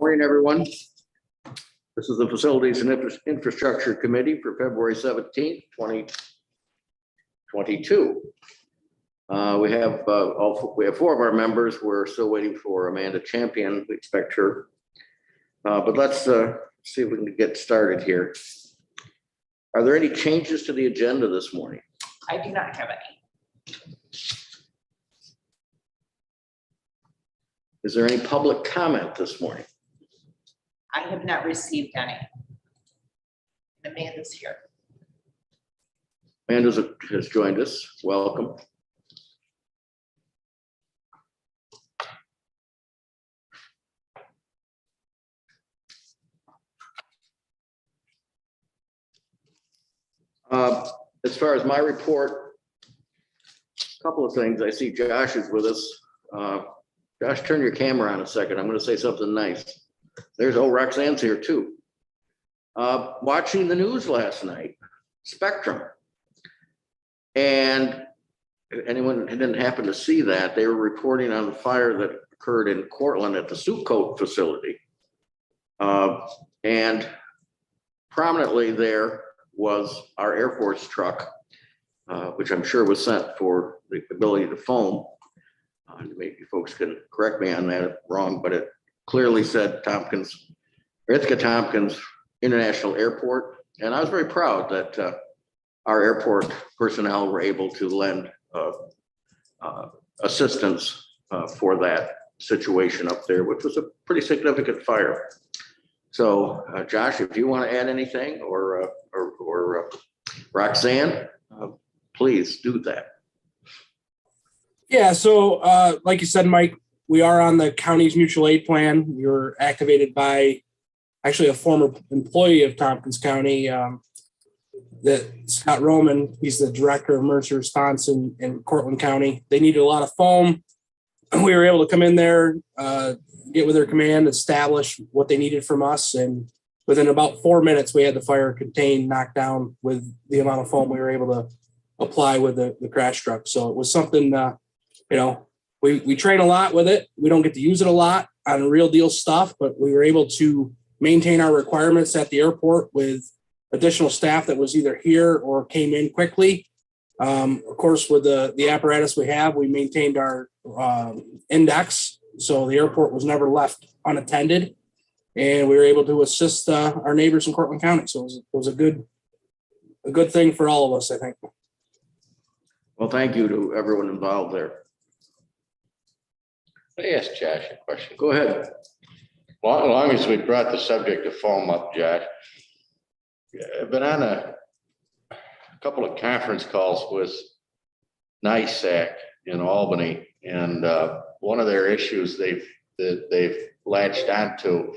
Morning, everyone. This is the Facilities and Infrastructure Committee for February 17th, 2022. We have four of our members. We're still waiting for Amanda Champion. We expect her. But let's see if we can get started here. Are there any changes to the agenda this morning? I do not have any. Is there any public comment this morning? I have not received any. Amanda's here. Amanda has joined us. Welcome. As far as my report, a couple of things. I see Josh is with us. Josh, turn your camera on a second. I'm going to say something nice. There's Roxanne's here too. Watching the news last night, Spectrum. And if anyone didn't happen to see that, they were reporting on the fire that occurred in Cortland at the Soup Coat facility. And prominently there was our Air Force truck, which I'm sure was sent for the ability to foam. Maybe folks can correct me on that if wrong, but it clearly said Ithaca Tompkins International Airport. And I was very proud that our airport personnel were able to lend assistance for that situation up there, which was a pretty significant fire. So Josh, if you want to add anything or Roxanne, please do that. Yeah, so like you said, Mike, we are on the county's mutual aid plan. We were activated by actually a former employee of Tompkins County, that Scott Roman. He's the director of emergency response in Cortland County. They needed a lot of foam. We were able to come in there, get with their command, establish what they needed from us. And within about 4 minutes, we had the fire contained, knocked down with the amount of foam we were able to apply with the crash truck. So it was something, we train a lot with it. We don't get to use it a lot on real deal stuff, but we were able to maintain our requirements at the airport with additional staff that was either here or came in quickly. Of course, with the apparatus we have, we maintained our index. So the airport was never left unattended, and we were able to assist our neighbors in Cortland County. So it was a good thing for all of us, I think. Well, thank you to everyone involved there. Let me ask Josh a question. Go ahead. Well, as long as we brought the subject of foam up, Josh, I've been on a couple of conference calls with NISAC in Albany, and one of their issues they've latched onto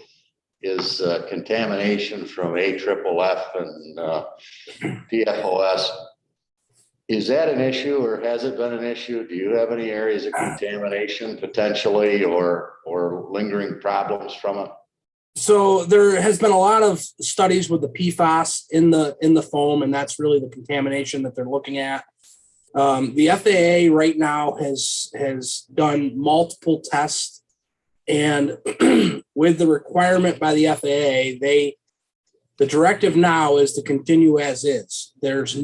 is contamination from AFFF and PFOS. Is that an issue, or has it been an issue? Do you have any areas of contamination potentially or lingering problems from it? So there has been a lot of studies with the PFAS in the foam, and that's really the contamination that they're looking at. The FAA right now has done multiple tests, and with the requirement by the FAA, the directive now is to continue as is. There's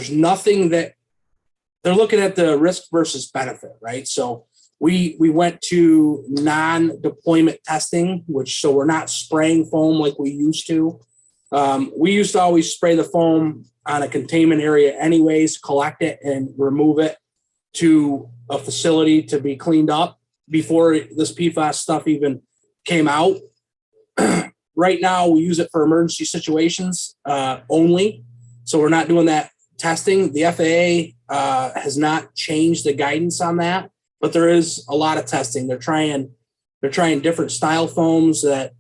nothing that they're looking at, the risk versus benefit, right? So we went to non-deployment testing, so we're not spraying foam like we used to. We used to always spray the foam on a containment area anyways, collect it and remove it to a facility to be cleaned up before this PFAS stuff even came out. Right now, we use it for emergency situations only. So we're not doing that testing. The FAA has not changed the guidance on that, but there is a lot of testing. They're trying different style foams that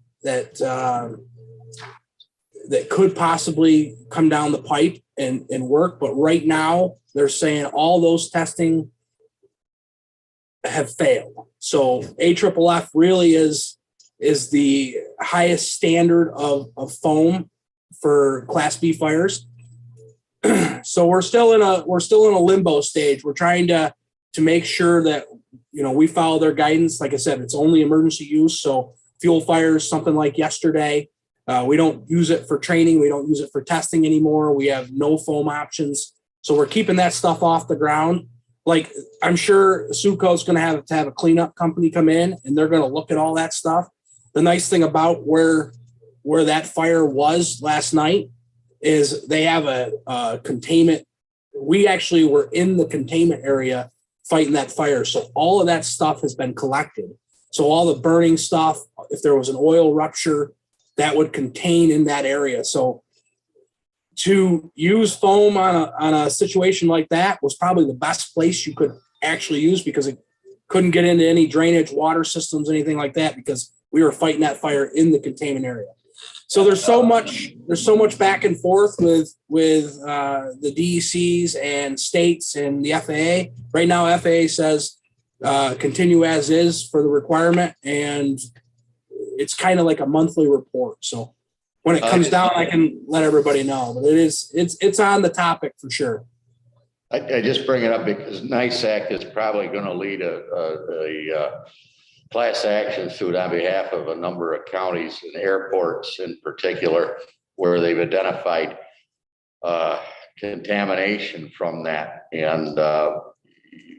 could possibly come down the pipe and work. But right now they're saying all those testing have failed. So AFFF really is the highest standard of foam for Class B fires. So we're still in a limbo stage. We're trying to to make sure that, we follow their guidance. Like I said, it's only emergency use. So fuel fires, something like yesterday, we don't use it for training. We don't use it for testing anymore. We have no foam options. So we're keeping that stuff off the ground. Like, I'm sure Suco is going to have a cleanup company come in, and they're going to look at all that stuff. The nice thing about where that fire was last night is they have a containment. We actually were in the containment area fighting that fire. So all of that stuff has been collected. So all the burning stuff, if there was an oil rupture, that would contain in that area. So to use foam on a situation like that was probably the best place you could actually use, because it couldn't get into any drainage, water systems, anything like that, because we were fighting that fire in the containment area. So there's so much back and forth with the DECs and states and the FAA. Right now, FAA says continue as is for the requirement, and it's kind of like a monthly report. So when it comes down, I can let everybody know. But it's on the topic for sure. I just bring it up because NISAC is probably going to lead a class action suit on behalf of a number of counties and airports in particular, where they've identified contamination from that. And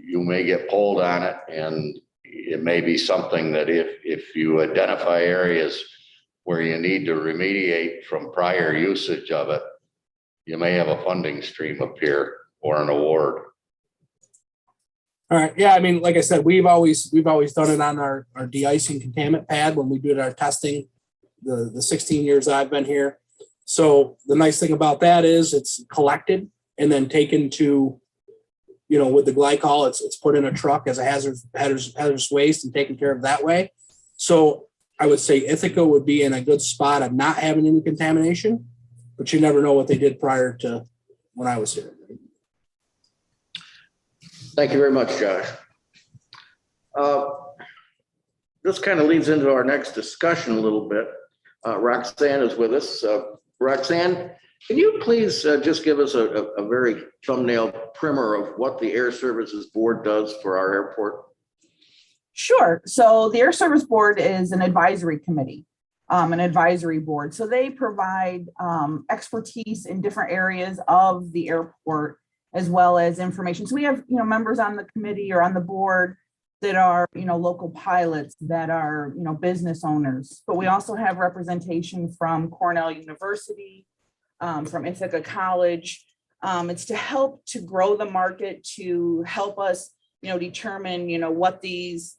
you may get pulled on it, and it may be something that if you identify areas where you need to remediate from prior usage of it, you may have a funding stream appear or an award. All right. Yeah. I mean, like I said, we've always done it on our de-icing containment pad when we did our testing the 16 years I've been here. So the nice thing about that is it's collected and then taken to, with the glycol, it's put in a truck as a hazardous waste and taken care of that way. So I would say Ithaca would be in a good spot of not having any contamination, but you never know what they did prior to when I was here. Thank you very much, Josh. This kind of leads into our next discussion a little bit. Roxanne is with us. Roxanne, can you please just give us a very thumbnail primer of what the Air Services Board does for our airport? Sure. So the Air Service Board is an advisory committee, an advisory board. So they provide expertise in different areas of the airport, as well as information. So we have, members on the committee or on the board that are, local pilots, that are, business owners. But we also have representation from Cornell University, from Ithaca College. It's to help to grow the market, to help us, determine, what these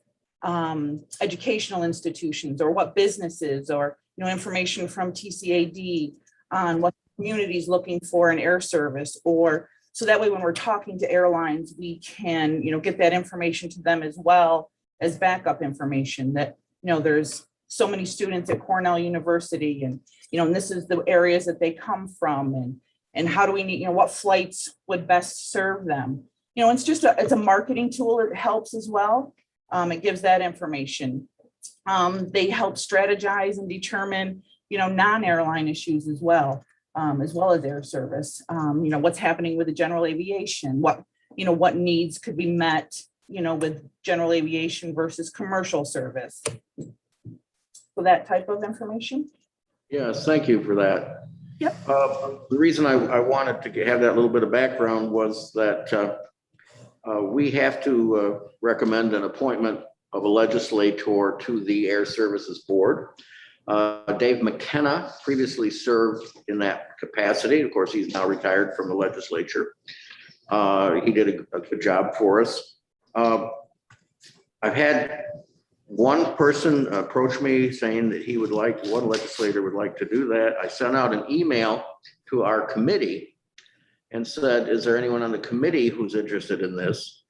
educational institutions or what businesses or, information from TCAT on what the community is looking for in air service, or so that way when we're talking to airlines, we can, get that information to them as well as backup information that, there's so many students at Cornell University, and, and this is the areas that they come from, and how do we need, what flights would best serve them. It's it's a marketing tool. It helps as well. It gives that information. They help strategize and determine, non-airline issues as well as air service. What's happening with the general aviation, what needs could be met, with general aviation versus commercial service. So that type of information. Yes, thank you for that. Yep. The reason I wanted to have that little bit of background was that we have to recommend an appointment of a legislator to the Air Services Board. Dave McKenna previously served in that capacity. Of course, he's now retired from the legislature. He did a good job for us. I've had one person approach me saying that one legislator would like to do that. I sent out an email to our committee and said, is there anyone on the committee who's interested in this?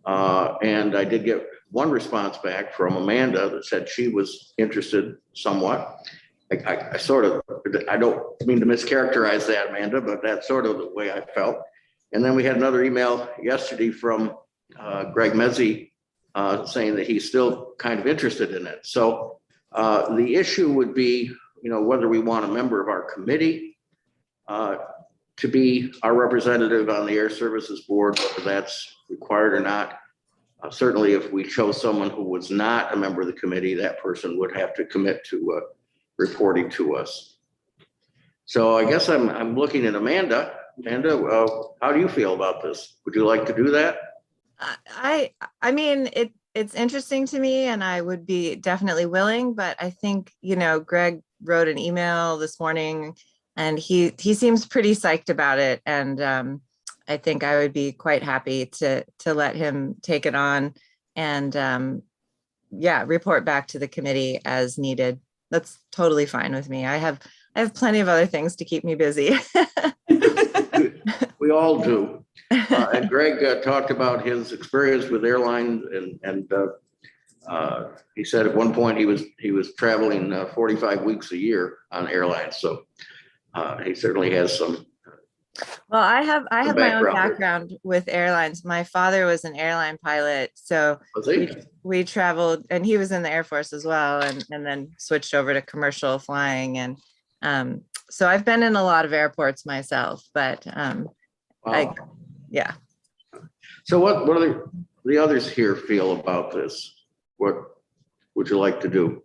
And I did get one response back from Amanda that said she was interested somewhat. I don't mean to mischaracterize that, Amanda, but that's sort of the way I felt. And then we had another email yesterday from Greg Mezzi saying that he's still kind of interested in it. So the issue would be, whether we want a member of our committee to be our representative on the Air Services Board, whether that's required or not. Certainly, if we chose someone who was not a member of the committee, that person would have to commit to reporting to us. So I guess I'm looking at Amanda. Amanda, how do you feel about this? Would you like to do that? I mean, it's interesting to me and I would be definitely willing, but I think, Greg wrote an email this morning and he seems pretty psyched about it. And I think I would be quite happy to let him take it on and report back to the committee as needed. That's totally fine with me. I have plenty of other things to keep me busy. We all do. And Greg talked about his experience with airlines and he said at one point he was traveling 45 weeks a year on airlines. So he certainly has some. Well, I have my own background there. background with airlines. My father was an airline pilot, so Was he? we traveled, and he was in the Air Force as well, and then switched over to commercial flying. And so I've been in a lot of airports myself, but Wow. yeah. So what do the others here feel about this? What would you like to do?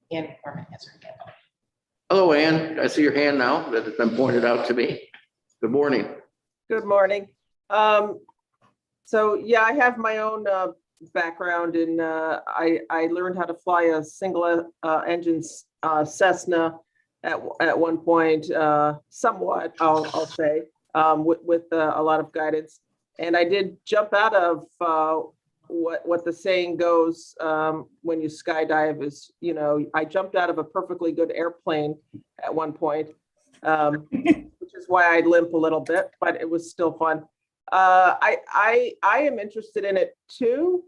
And Koreman has her hand up. Hello, Ann. I see your hand now that has been pointed out to me. Good morning. Good morning. So yeah, I have my own background in, I learned how to fly a single engine Cessna at one point, somewhat, I'll say, with a lot of guidance. And I did jump out of what the saying goes when you skydive is, I jumped out of a perfectly good airplane at one point, which is why I limp a little bit, but it was still fun. I am interested in it too,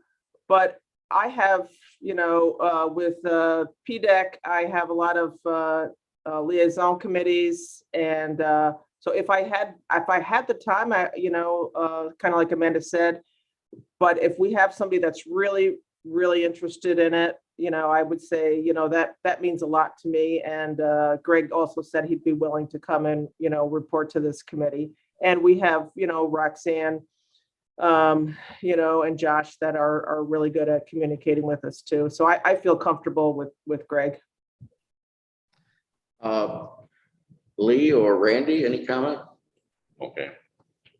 but I have, with PDEC, I have a lot of liaison committees, and so if I had the time, kind of like Amanda said, but if we have somebody that's really, really interested in it, I would say, that means a lot to me. And Greg also said he'd be willing to come and, report to this committee. And we have, Roxanne, and Josh that are really good at communicating with us too. So I feel comfortable with Greg. Lee or Randy, any comment? Okay.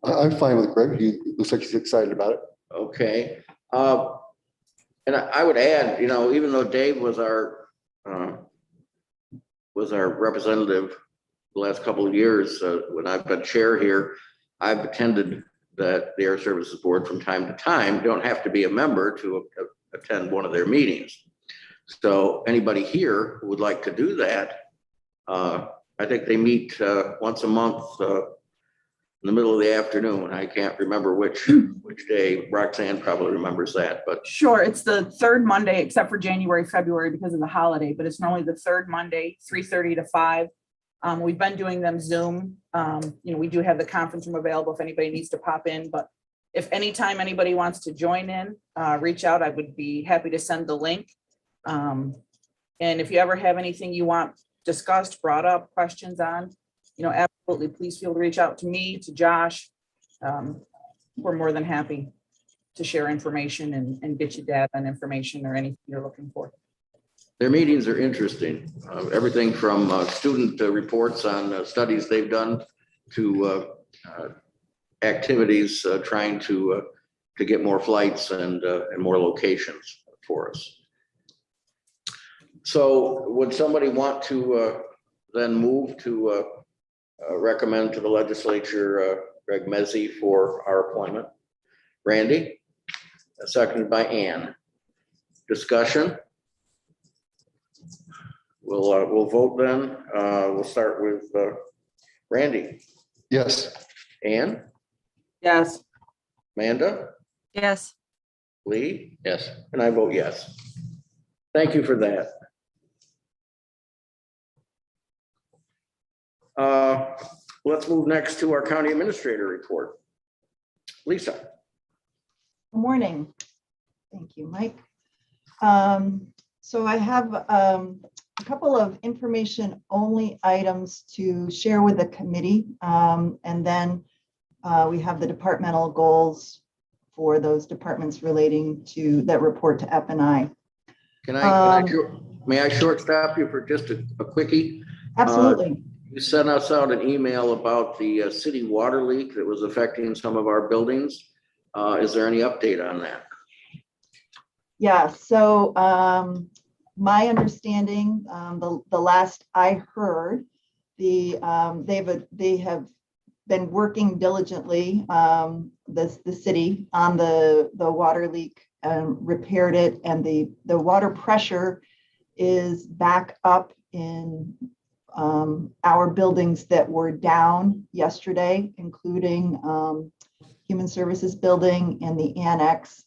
I'm fine with Greg. He looks like he's excited about it. Okay. And I would add, even though Dave was our representative the last couple of years, when I've been chair here, I've attended the Air Services Board from time to time. You don't have to be a member to attend one of their meetings. So anybody here who would like to do that, I think they meet once a month in the middle of the afternoon. I can't remember which day. Roxanne probably remembers that, but Sure, it's the third Monday, except for January, February because of the holiday, but it's normally the third Monday, 3:30 to 5. We've been doing them Zoom. We do have the conference room available if anybody needs to pop in, but if anytime anybody wants to join in, reach out. I would be happy to send the link. And if you ever have anything you want discussed, brought up, questions on, absolutely, please feel to reach out to me, to Josh. We're more than happy to share information and get you data and information or anything you're looking for. their meetings are interesting. Everything from student reports on studies they've done to activities trying to get more flights and more locations for us. So would somebody want to then move to recommend to the legislature Greg Mezzi for our appointment? Randy, seconded by Ann. Discussion? We'll vote then. We'll start with Randy. Yes. Ann, Yes. Amanda, Yes. Lee, Yes. and I vote yes. Thank you for that. Let's move next to our county administrator report. Lisa. Good morning. Thank you, Mike. So I have a couple of information only items to share with the committee. And then we have the departmental goals for those departments relating to that report to Fni. May I short stop you for just a quickie? Absolutely. You sent us out an email about the city water leak that was affecting some of our buildings. Is there any update on that? Yeah, so my understanding, the last I heard, they have been working diligently, the city on the water leak and repaired it, and the water pressure is back up in our buildings that were down yesterday, including Human Services Building and the Annex.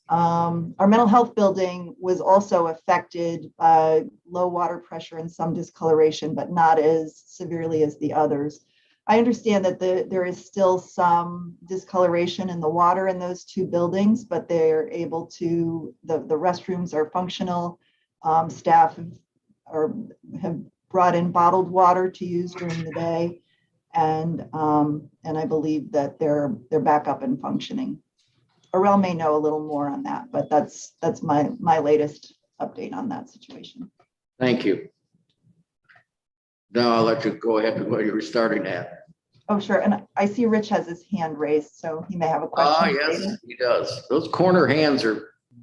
Our mental health building was also affected by low water pressure and some discoloration, but not as severely as the others. I understand that there is still some discoloration in the water in those two buildings, but they're able to, the restrooms are functional. Staff have brought in bottled water to use during the day. And I believe that they're back up and functioning. Aurel may know a little more on that, but that's my latest update on that situation. Thank you. Now I'll let you go ahead with what you were starting at. Oh, sure. And I see Rich has his hand raised, so he may have a question. Yes, he does. Those corner hands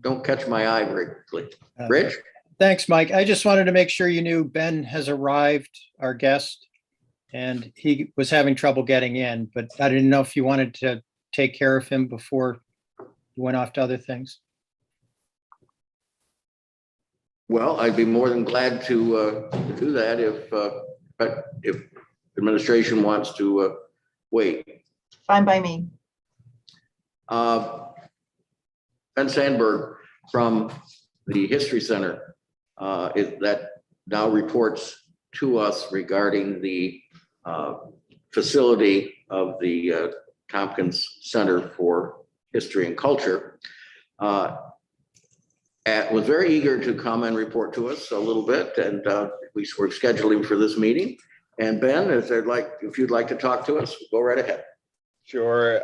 don't catch my eye very quickly. Rich? Thanks, Mike. I just wanted to make sure you knew Ben has arrived, our guest, and he was having trouble getting in, but I didn't know if you wanted to take care of him before you went off to other things. Well, I'd be more than glad to do that if administration wants to wait. Fine by me. Ben Sandberg from the History Center that now reports to us regarding the facility of the Tompkins Center for History and Culture. Was very eager to come and report to us a little bit, and we were scheduling for this meeting. And Ben, if you'd like to talk to us, go right ahead. Sure.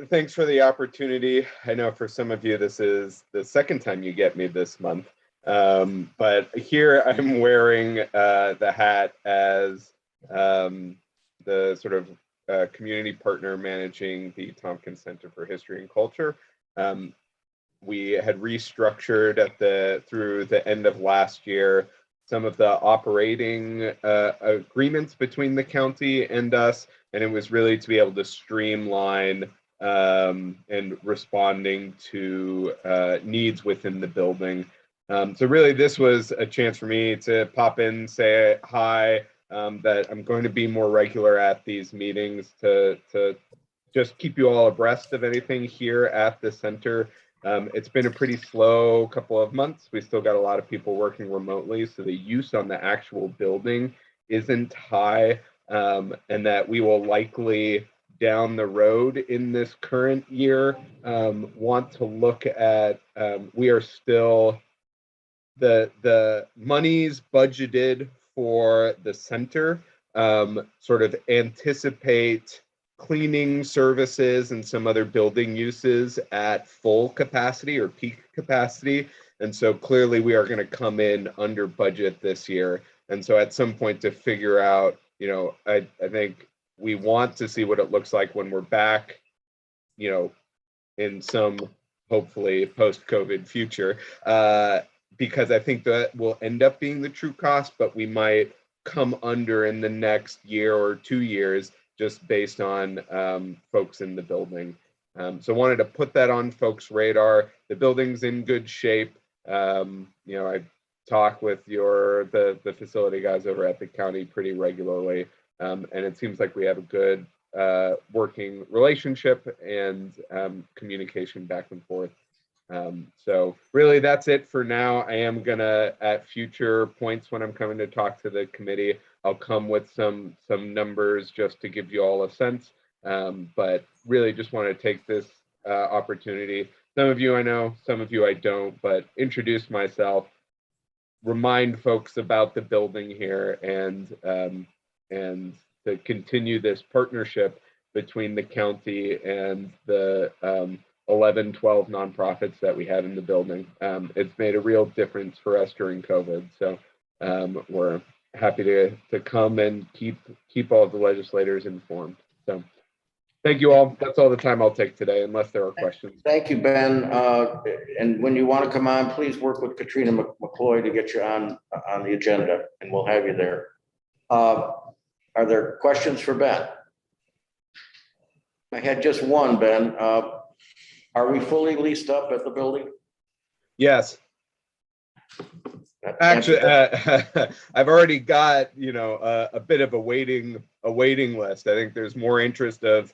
Thanks for the opportunity. I know for some of you, this is the second time you get me this month. But here I'm wearing the hat as the sort of community partner managing the Tompkins Center for History and Culture. We had restructured through the end of last year some of the operating agreements between the county and us, and it was really to be able to streamline and responding to needs within the building. So really, this was a chance for me to pop in, say hi, that I'm going to be more regular at these meetings to just keep you all abreast of anything here at the center. It's been a pretty slow couple of months. We still got a lot of people working remotely, so the use on the actual building isn't high, and that we will likely down the road in this current year want to look at, we are still, the monies budgeted for the center sort of anticipate cleaning services and some other building uses at full capacity or peak capacity. And so clearly we are going to come in under budget this year. And so at some point to figure out, I think we want to see what it looks like when we're back, in some hopefully post-COVID future, because I think that will end up being the true cost, but we might come under in the next year or 2 years just based on folks in the building. So wanted to put that on folks' radar. The building's in good shape. I talk with the facility guys over at the county pretty regularly, and it seems like we have a good working relationship and communication back and forth. So really that's it for now. I am gonna, at future points when I'm coming to talk to the committee, I'll come with some numbers just to give you all a sense. But really just want to take this opportunity. Some of you I know, some of you I don't, but introduce myself, remind folks about the building here, and to continue this partnership between the county and the 11, 12 nonprofits that we had in the building. It's made a real difference for us during COVID. So we're happy to come and keep all of the legislators informed. So thank you all. That's all the time I'll take today, unless there are questions. Thank you, Ben. And when you want to come on, please work with Katrina McCloy to get you on the agenda, and we'll have you there. Are there questions for Ben? I had just one, Ben. Are we fully leased up at the building? Yes. Actually, I've already got, a bit of a waiting list. I think there's more interest of,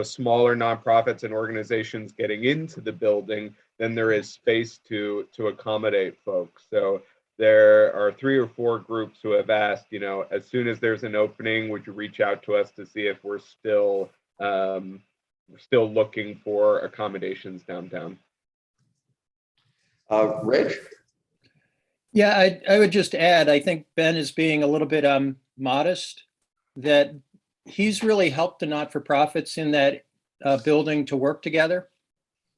smaller nonprofits and organizations getting into the building than there is space to accommodate folks. So there are 3 or 4 groups who have asked, as soon as there's an opening, would you reach out to us to see if we're still looking for accommodations downtown. Rich? Yeah, I would just add, I think Ben is being a little bit modest, that he's really helped the not-for-profits in that building to work together.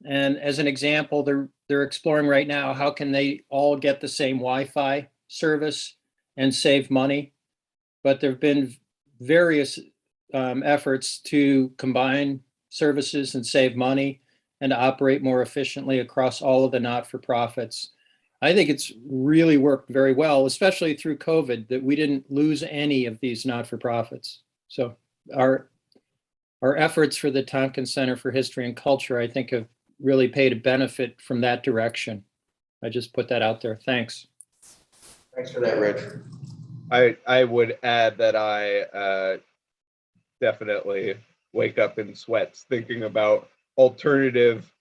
And as an example, they're exploring right now, how can they all get the same Wi-Fi service and save money? But there have been various efforts to combine services and save money and to operate more efficiently across all of the not-for-profits. I think it's really worked very well, especially through COVID, that we didn't lose any of these not-for-profits. So our efforts for the Tompkins Center for History and Culture, I think, have really paid a benefit from that direction. I just put that out there. Thanks. Thanks for that, Rich. I would add that I definitely wake up in sweats thinking about alternative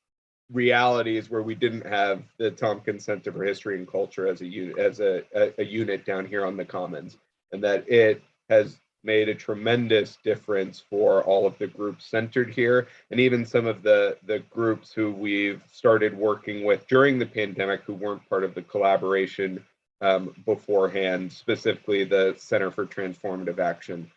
realities where we didn't have the Tompkins Center for History and Culture as a unit down here on the Commons, and that it has made a tremendous difference for all of the groups centered here, and even some of the groups who we've started working with during the pandemic who weren't part of the collaboration beforehand, specifically the Center for Transformative Action.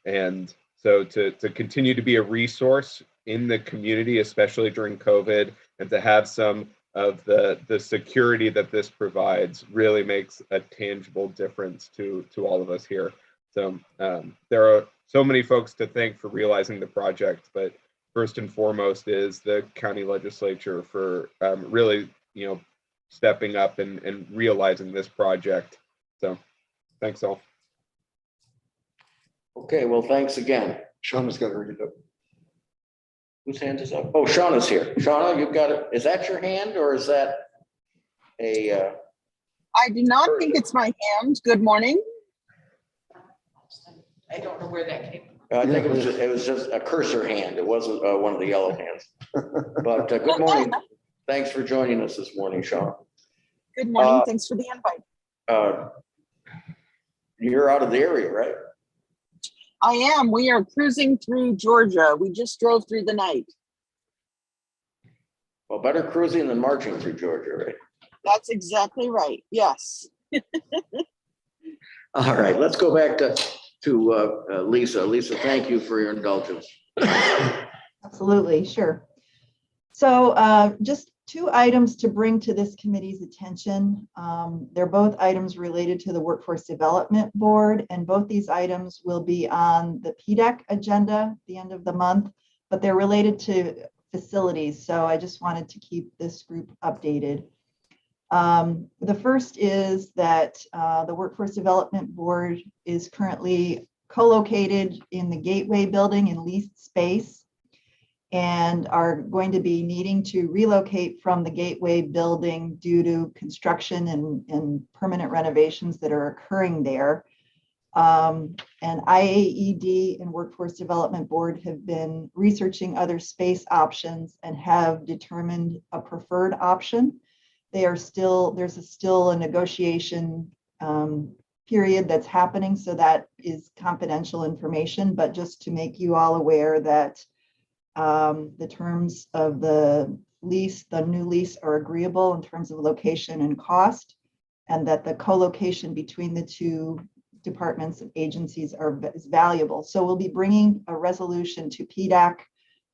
And so to continue to be a resource in the community, especially during COVID, and to have some of the security that this provides really makes a tangible difference to all of us here. So there are so many folks to thank for realizing the project, but first and foremost is the county legislature for really, stepping up and realizing this project. So thanks all. Okay, well, thanks again. Shauna's got her hand up. Whose hand is up? Oh, Shauna's here. Shauna, you've got it. Is that your hand or is that a? I do not think it's my hand. Good morning. I don't know where that came from. I think it was just a cursor hand. It wasn't one of the yellow hands. But good morning. Thanks for joining us this morning, Shauna. Good morning. Thanks for the invite. You're out of the area, right? I am. We are cruising through Georgia. We just drove through the night. Well, better cruising than marching through Georgia, right? That's exactly right. Yes. All right, let's go back to Lisa. Lisa, thank you for your indulgence. Absolutely, sure. So just 2 items to bring to this committee's attention. They're both items related to the Workforce Development Board, and both these items will be on the PDAC agenda at the end of the month, but they're related to facilities. So I just wanted to keep this group updated. The first is that the Workforce Development Board is currently co-located in the Gateway building in leased space, and are going to be needing to relocate from the Gateway building due to construction and permanent renovations that are occurring there. And IAED and Workforce Development Board have been researching other space options and have determined a preferred option. There's still a negotiation period that's happening, so that is confidential information, but just to make you all aware that the terms of the lease, the new lease, are agreeable in terms of location and cost, and that the co-location between the 2 departments and agencies is valuable. So we'll be bringing a resolution to PDAC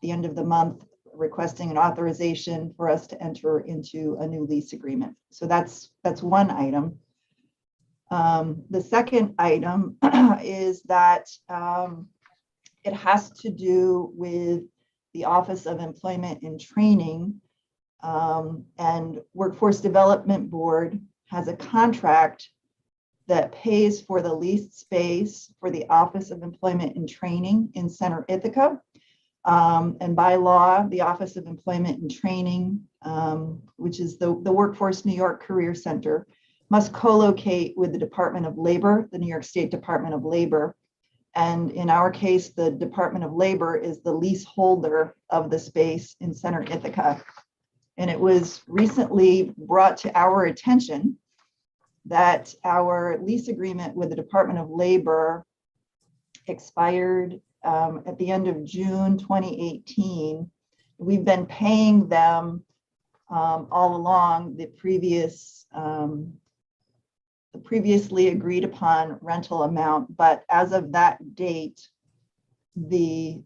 the end of the month requesting an authorization for us to enter into a new lease agreement. So that's one item. The second item is that it has to do with the Office of Employment and Training, and Workforce Development Board has a contract that pays for the leased space for the Office of Employment and Training in Center Ithaca. And by law, the Office of Employment and Training, which is the Workforce New York Career Center, must co-locate with the Department of Labor, the New York State Department of Labor. And in our case, the Department of Labor is the leaseholder of the space in Center Ithaca. And it was recently brought to our attention that our lease agreement with the Department of Labor expired at the end of June 2018. We've been paying them all along the previously agreed upon rental amount, but as of that date, the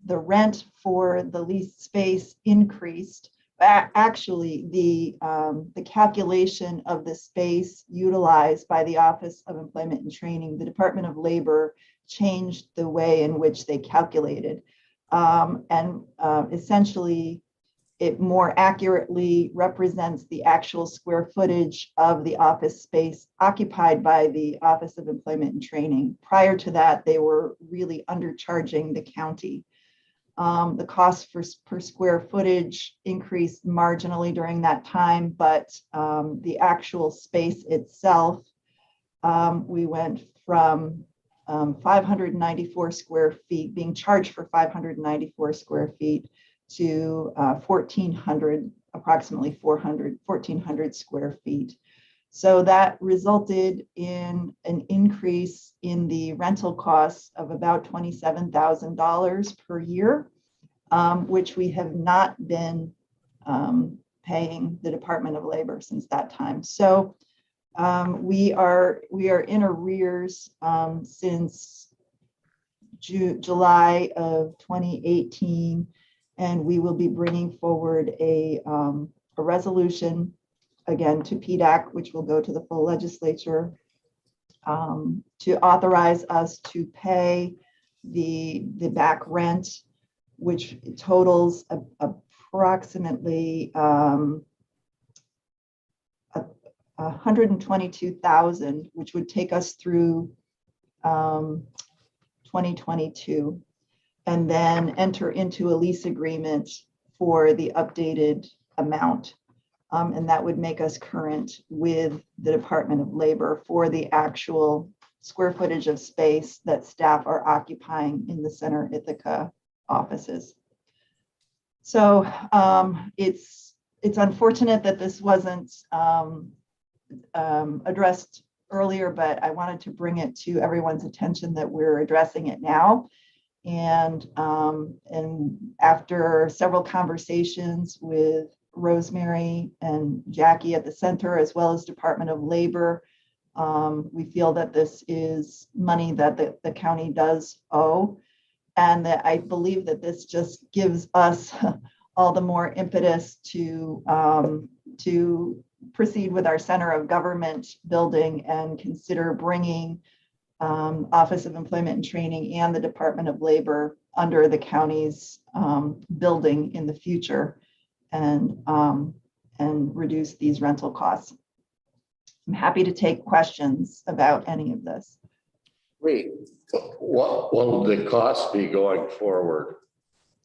rent for the leased space increased. Actually, the calculation of the space utilized by the Office of Employment and Training, the Department of Labor changed the way in which they calculated. Essentially, it more accurately represents the actual square footage of the office space occupied by the Office of Employment and Training. Prior to that, they were really undercharging the county. The cost per square footage increased marginally during that time, but the actual space itself, we went from 594 square feet, being charged for 594 square feet, to 1,400, approximately 1,400 square feet. So that resulted in an increase in the rental costs of about $27,000 per year, which we have not been paying the Department of Labor since that time. So we are in arrears since July of 2018, and we will be bringing forward a resolution again to PDAC, which will go to the full legislature, to authorize us to pay the back rent, which totals approximately $122,000, which would take us through 2022, and then enter into a lease agreement for the updated amount. And that would make us current with the Department of Labor for the actual square footage of space that staff are occupying in the Center Ithaca offices. So it's unfortunate that this wasn't addressed earlier, but I wanted to bring it to everyone's attention that we're addressing it now. And after several conversations with Rosemary and Jackie at the center, as well as Department of Labor, we feel that this is money that the county does owe, and that I believe that this just gives us all the more impetus to proceed with our center of government building and consider bringing Office of Employment and Training and the Department of Labor under the county's building in the future, and reduce these rental costs. I'm happy to take questions about any of this. Wait, what will the cost be going forward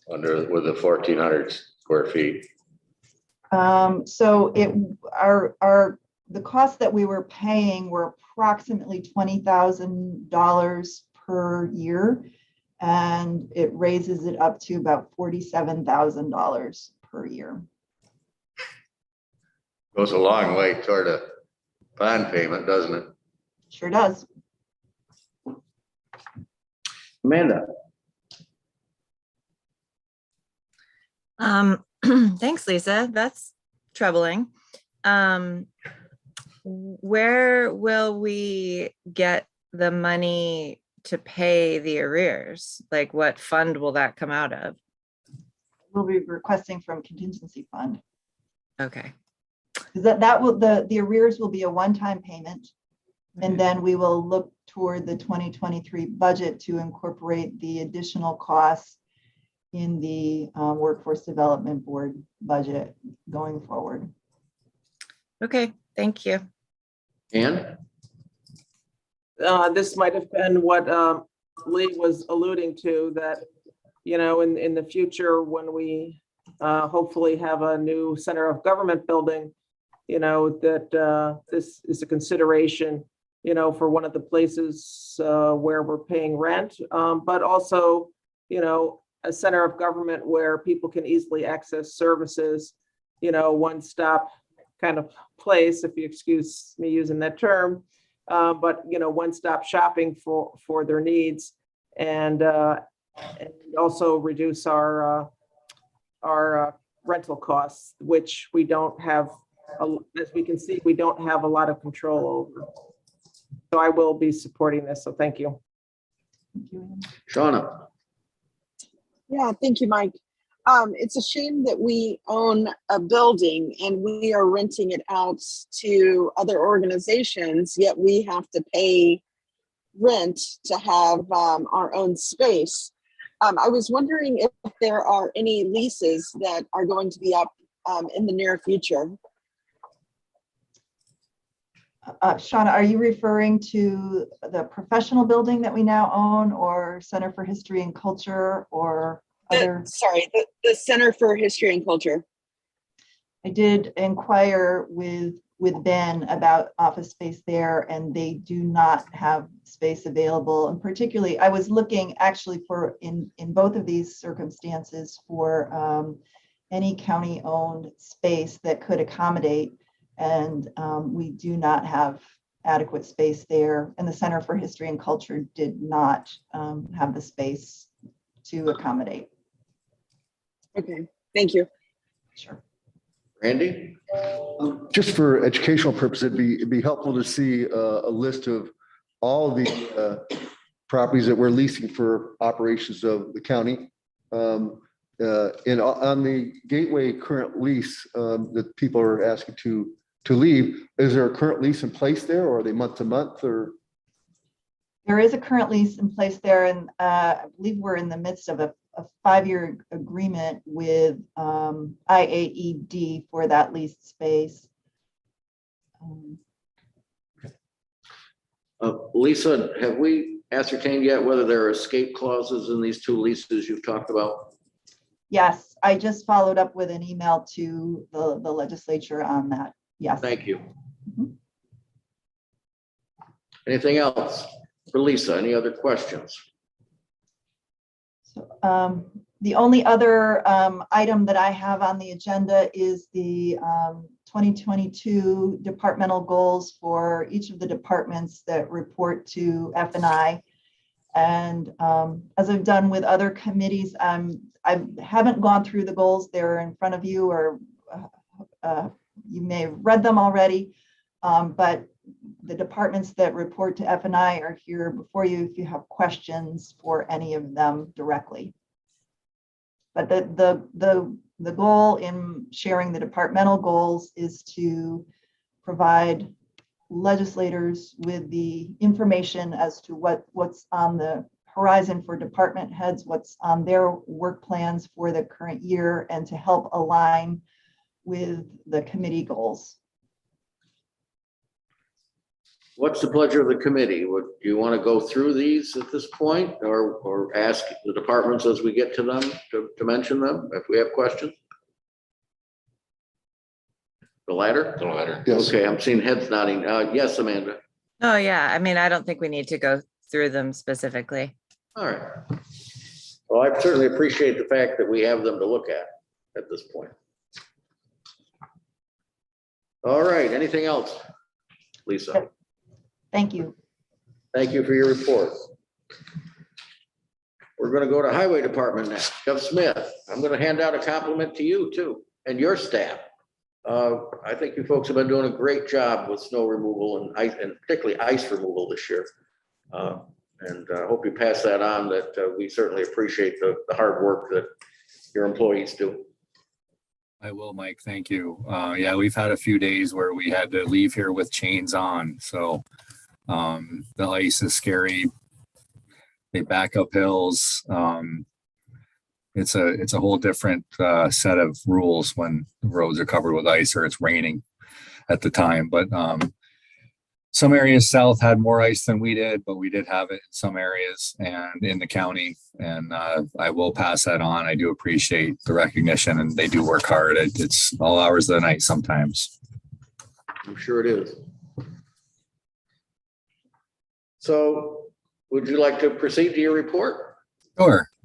with the 1,400 square feet? So the costs that we were paying were approximately $20,000 per year, and it raises it up to about $47,000 per year. Goes a long way toward a bond payment, doesn't it? Sure does. Amanda? Thanks, Lisa. That's troubling. Where will we get the money to pay the arrears? Like, what fund will that come out of? we'll be requesting from contingency fund. Okay. That will, the arrears will be a one-time payment. And then we will look toward the 2023 budget to incorporate the additional costs in the Workforce Development Board budget going forward. Okay, thank you. And This might have been what Lee was alluding to, that, you know, in the future, when we hopefully have a new center of government building, you know, that this is a consideration, you know, for one of the places where we're paying rent, but also, you know, a center of government where people can easily access services, you know, one-stop kind of place, if you excuse me using that term, but, you know, one-stop shopping for their needs, and also reduce our rental costs, which we don't have, as we can see, we don't have a lot of control over. So I will be supporting this, so thank you. Thank you. Shauna, Yeah, thank you, Mike. It's a shame that we own a building and we are renting it out to other organizations, yet we have to pay rent to have our own space. I was wondering if there are any leases that are going to be up in the near future. Shauna, are you referring to the professional building that we now own, or Center for History and Culture, or other? Sorry, the Center for History and Culture. I did inquire with Ben about office space there, and they do not have space available. And particularly, I was looking actually for in both of these circumstances for any county-owned space that could accommodate. And we do not have adequate space there. And the Center for History and Culture did not have the space to accommodate. Okay, thank you. Sure. Randy? Just for educational purposes, it'd be helpful to see a list of all the properties that we're leasing for operations of the county. And on the Gateway current lease that people are asking to leave, is there a current lease in place there, or are they month to month, or? There is a current lease in place there, and I believe we're in the midst of a 5-year agreement with IAED for that leased space. Lisa, have we ascertained yet whether there are escape clauses in these two leases you've talked about? Yes, I just followed up with an email to the legislature on that. Yes. Thank you. Mhm. Anything else for Lisa? Any other questions? So, the only other item that I have on the agenda is the 2022 departmental goals for each of the departments that report to Fni. And as I've done with other committees, I haven't gone through the goals. They're in front of you, or you may have read them already. But the departments that report to Fni are here before you if you have questions for any of them directly. But the goal in sharing the departmental goals is to provide legislators with the information as to what's on the horizon for department heads, what's on their work plans for the current year, and to help align with the committee goals. What's the pleasure of the committee? Do you want to go through these at this point, or ask the departments as we get to them to mention them if we have questions? The latter? The latter. Yes. Okay, I'm seeing heads nodding. Yes, Amanda. Oh, yeah. I mean, I don't think we need to go through them specifically. All right. Well, I certainly appreciate the fact that we have them to look at this point. All right, anything else, Lisa? Thank you. Thank you for your report. We're going to go to Highway Department now. Jeff Smith, I'm going to hand out a compliment to you too, and your staff. I think you folks have been doing a great job with snow removal and ice, and particularly ice removal this year. And I hope you pass that on, that we certainly appreciate the hard work that your employees do. I will, Mike. Thank you. Yeah, we've had a few days where we had to leave here with chains on. So the ice is scary. They back up hills. It's a whole different set of rules when the roads are covered with ice or it's raining at the time. But some areas south had more ice than we did, but we did have it in some areas and in the county. And I will pass that on. I do appreciate the recognition, and they do work hard. It's all hours of the night sometimes. I'm sure it is. So would you like to proceed to your report?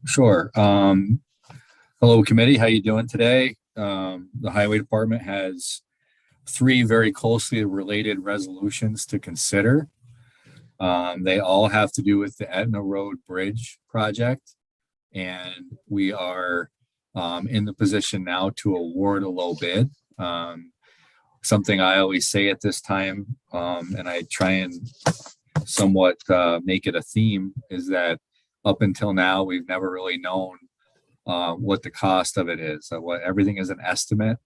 Sure. Hello, committee. How you doing today? The Highway Department has 3 very closely related resolutions to consider. They all have to do with the Aetna Road Bridge project. And we are in the position now to award a low bid. Something I always say at this time, and I try and somewhat make it a theme, is that up until now, we've never really known what the cost of it is. Everything is an estimate.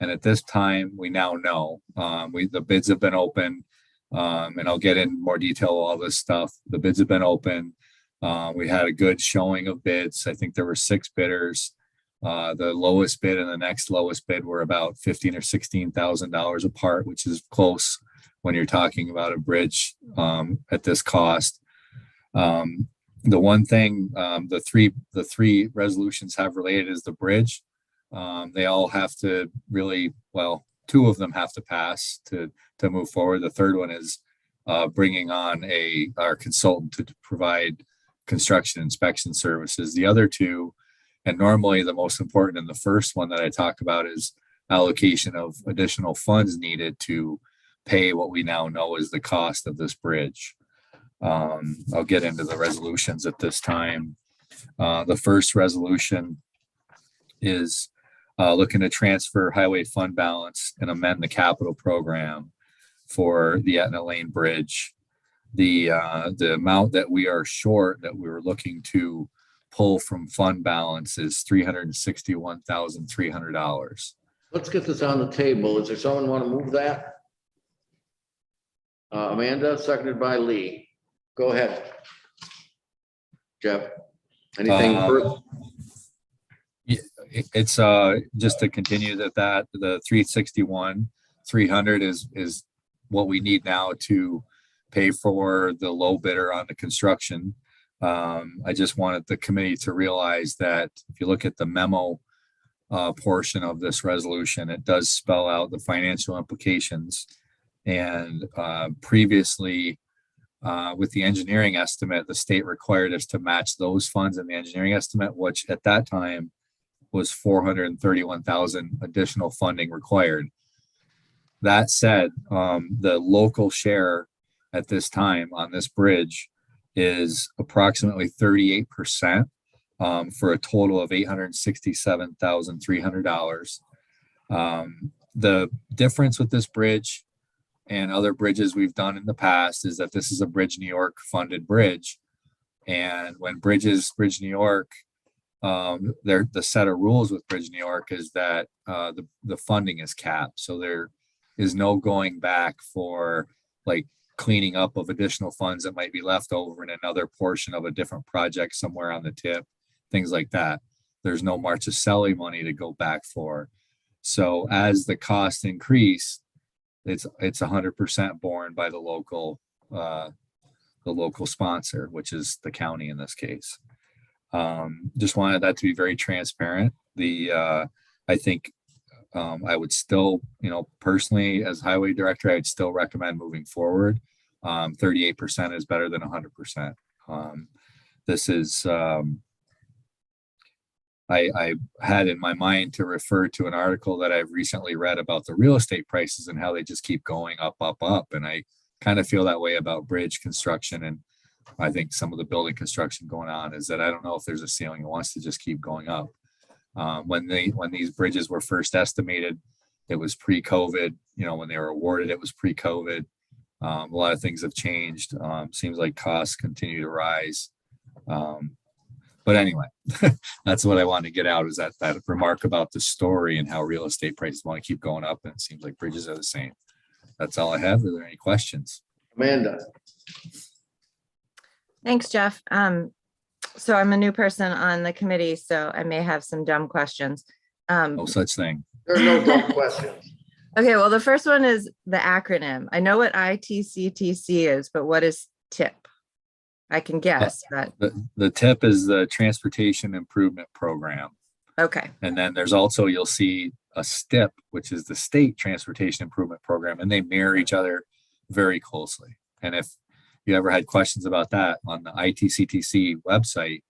And at this time, we now know. The bids have been open, and I'll get in more detail all this stuff. The bids have been open. We had a good showing of bids. I think there were 6 bidders. The lowest bid and the next lowest bid were about $15,000 or $16,000 apart, which is close when you're talking about a bridge at this cost. The one thing the three resolutions have related is the bridge. They all have to really, well, 2 of them have to pass to move forward. The third one is bringing on our consultant to provide construction inspection services. The other 2, and normally the most important and the first one that I talk about, is allocation of additional funds needed to pay what we now know is the cost of this bridge. I'll get into the resolutions at this time. The first resolution is looking to transfer highway fund balance and amend the capital program for the Aetna Lane Bridge. The amount that we are short that we were looking to pull from fund balance is $361,300. Let's get this on the table. Is there someone want to move that? Amanda, seconded by Lee. Go ahead. Jeff, anything further? It's just to continue that the 361,300 is what we need now to pay for the low bidder on the construction. I just wanted the committee to realize that if you look at the memo portion of this resolution, it does spell out the financial implications. And previously, with the engineering estimate, the state required us to match those funds in the engineering estimate, which at that time was $431,000 additional funding required. That said, the local share at this time on this bridge is approximately 38%, for a total of $867,300. The difference with this bridge and other bridges we've done in the past is that this is a Bridge New York funded bridge. And when Bridge New York, the set of rules with Bridge New York is that the funding is capped. So there is no going back for like cleaning up of additional funds that might be left over in another portion of a different project somewhere on the tip, things like that. There's no Marchicelli money to go back for. So as the costs increase, it's 100% borne by the local sponsor, which is the county in this case. Just wanted that to be very transparent. I think I would still, personally as highway director, I'd still recommend moving forward. 38% is better than 100%. This is, I had in my mind to refer to an article that I've recently read about the real estate prices and how they just keep going up, up, up. And I kind of feel that way about bridge construction. And I think some of the building construction going on is that I don't know if there's a ceiling. It wants to just keep going up. When these bridges were first estimated, it was pre-COVID. When they were awarded, it was pre-COVID. A lot of things have changed. Seems like costs continue to rise. But anyway, that's what I wanted to get out, is that remark about the story and how real estate prices want to keep going up, and it seems like bridges are the same. That's all I have. Are there any questions? Amanda? Thanks, Jeff. So I'm a new person on the committee, so I may have some dumb questions. No such thing. There are no dumb questions. Okay, well, the first one is the acronym. I know what ITCTC is, but what is TIP? I can guess, but The TIP is the Transportation Improvement Program. okay. And then there's also, you'll see a STIP, which is the State Transportation Improvement Program, and they mirror each other very closely. And if you ever had questions about that, on the ITCTC website,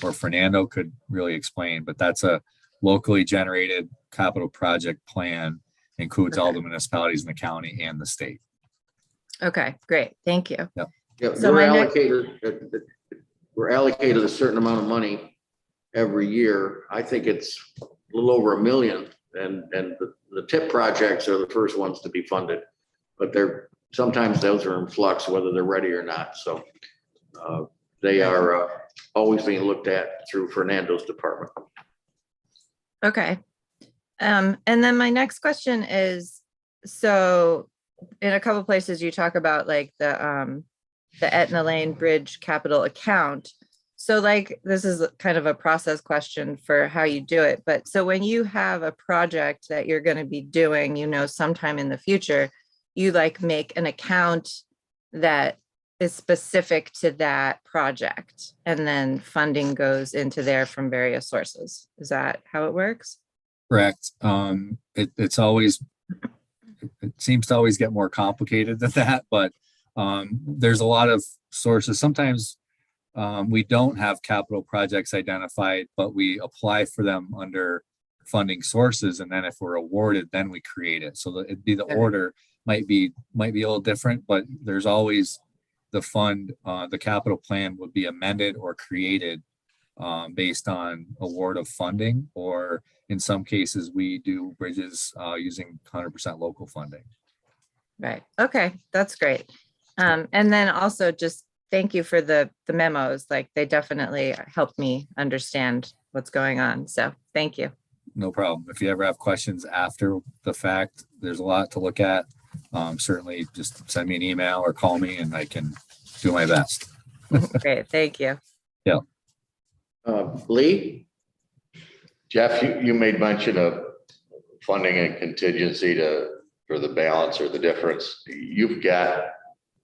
or Fernando could really explain, but that's a locally generated capital project plan, includes all the municipalities in the county and the state. Okay, great. Thank you. Yeah, So we're my next- allocated a certain amount of money every year. I think it's a little over $1 million, and the TIP projects are the first ones to be funded, but sometimes those are in flux whether they're ready or not. So they are always being looked at through Fernando's department. Okay. And then my next question is, so in a couple places you talk about like the Aetna Lane Bridge capital account. So like, this is kind of a process question for how you do it. But so when you have a project that you're going to be doing, sometime in the future, you like make an account that is specific to that project, and then funding goes into there from various sources. Is that how it works? Correct. It's always, it seems to always get more complicated than that, but there's a lot of sources. Sometimes we don't have capital projects identified, but we apply for them under funding sources. And then if we're awarded, then we create it. So it'd be the order might be a little different, but there's always the fund, the capital plan would be amended or created based on award of funding, or in some cases we do bridges using 100% local funding. Right. Okay. That's great. And then also just thank you for the memos. Like they definitely helped me understand what's going on. So thank you. No problem. If you ever have questions after the fact, there's a lot to look at. Certainly just send me an email or call me and I can do my best. Great. Thank you. Yeah. Lee? Jeff, you made mention of funding and contingency for the balance or the difference. You've got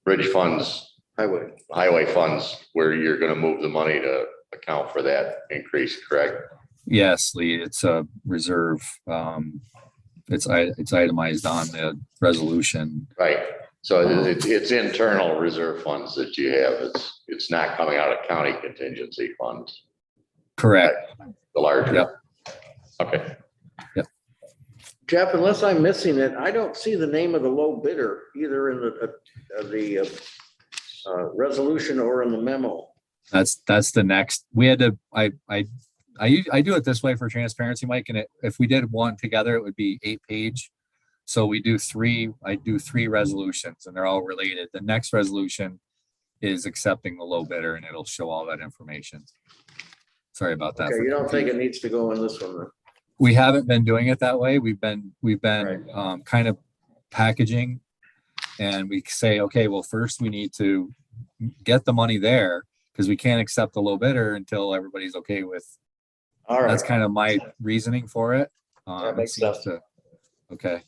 bridge funds, highway funds, where you're going to move the money to account for that increase, correct? Yes, Lee, it's a reserve. It's itemized on the resolution. Right. So it's internal reserve funds that you have. It's not coming out of county contingency funds. Correct. The larger. Yep. Okay. Yep. Jeff, unless I'm missing it, I don't see the name of the low bidder either in the resolution or in the memo. That's the next. We had to. I do it this way for transparency, Mike. And if we did one together, it would be 8-page. So we do three. I do 3 resolutions, and they're all related. The next resolution is accepting the low bidder, and it'll show all that information. Sorry about that. Okay, you don't think it needs to go in this one then? We haven't been doing it that way. We've been Right. kind of packaging, and we say, okay, well, first we need to get the money there because we can't accept the low bidder until everybody's okay with. All right. That's kind of my reasoning for it. That makes seems sense. Okay.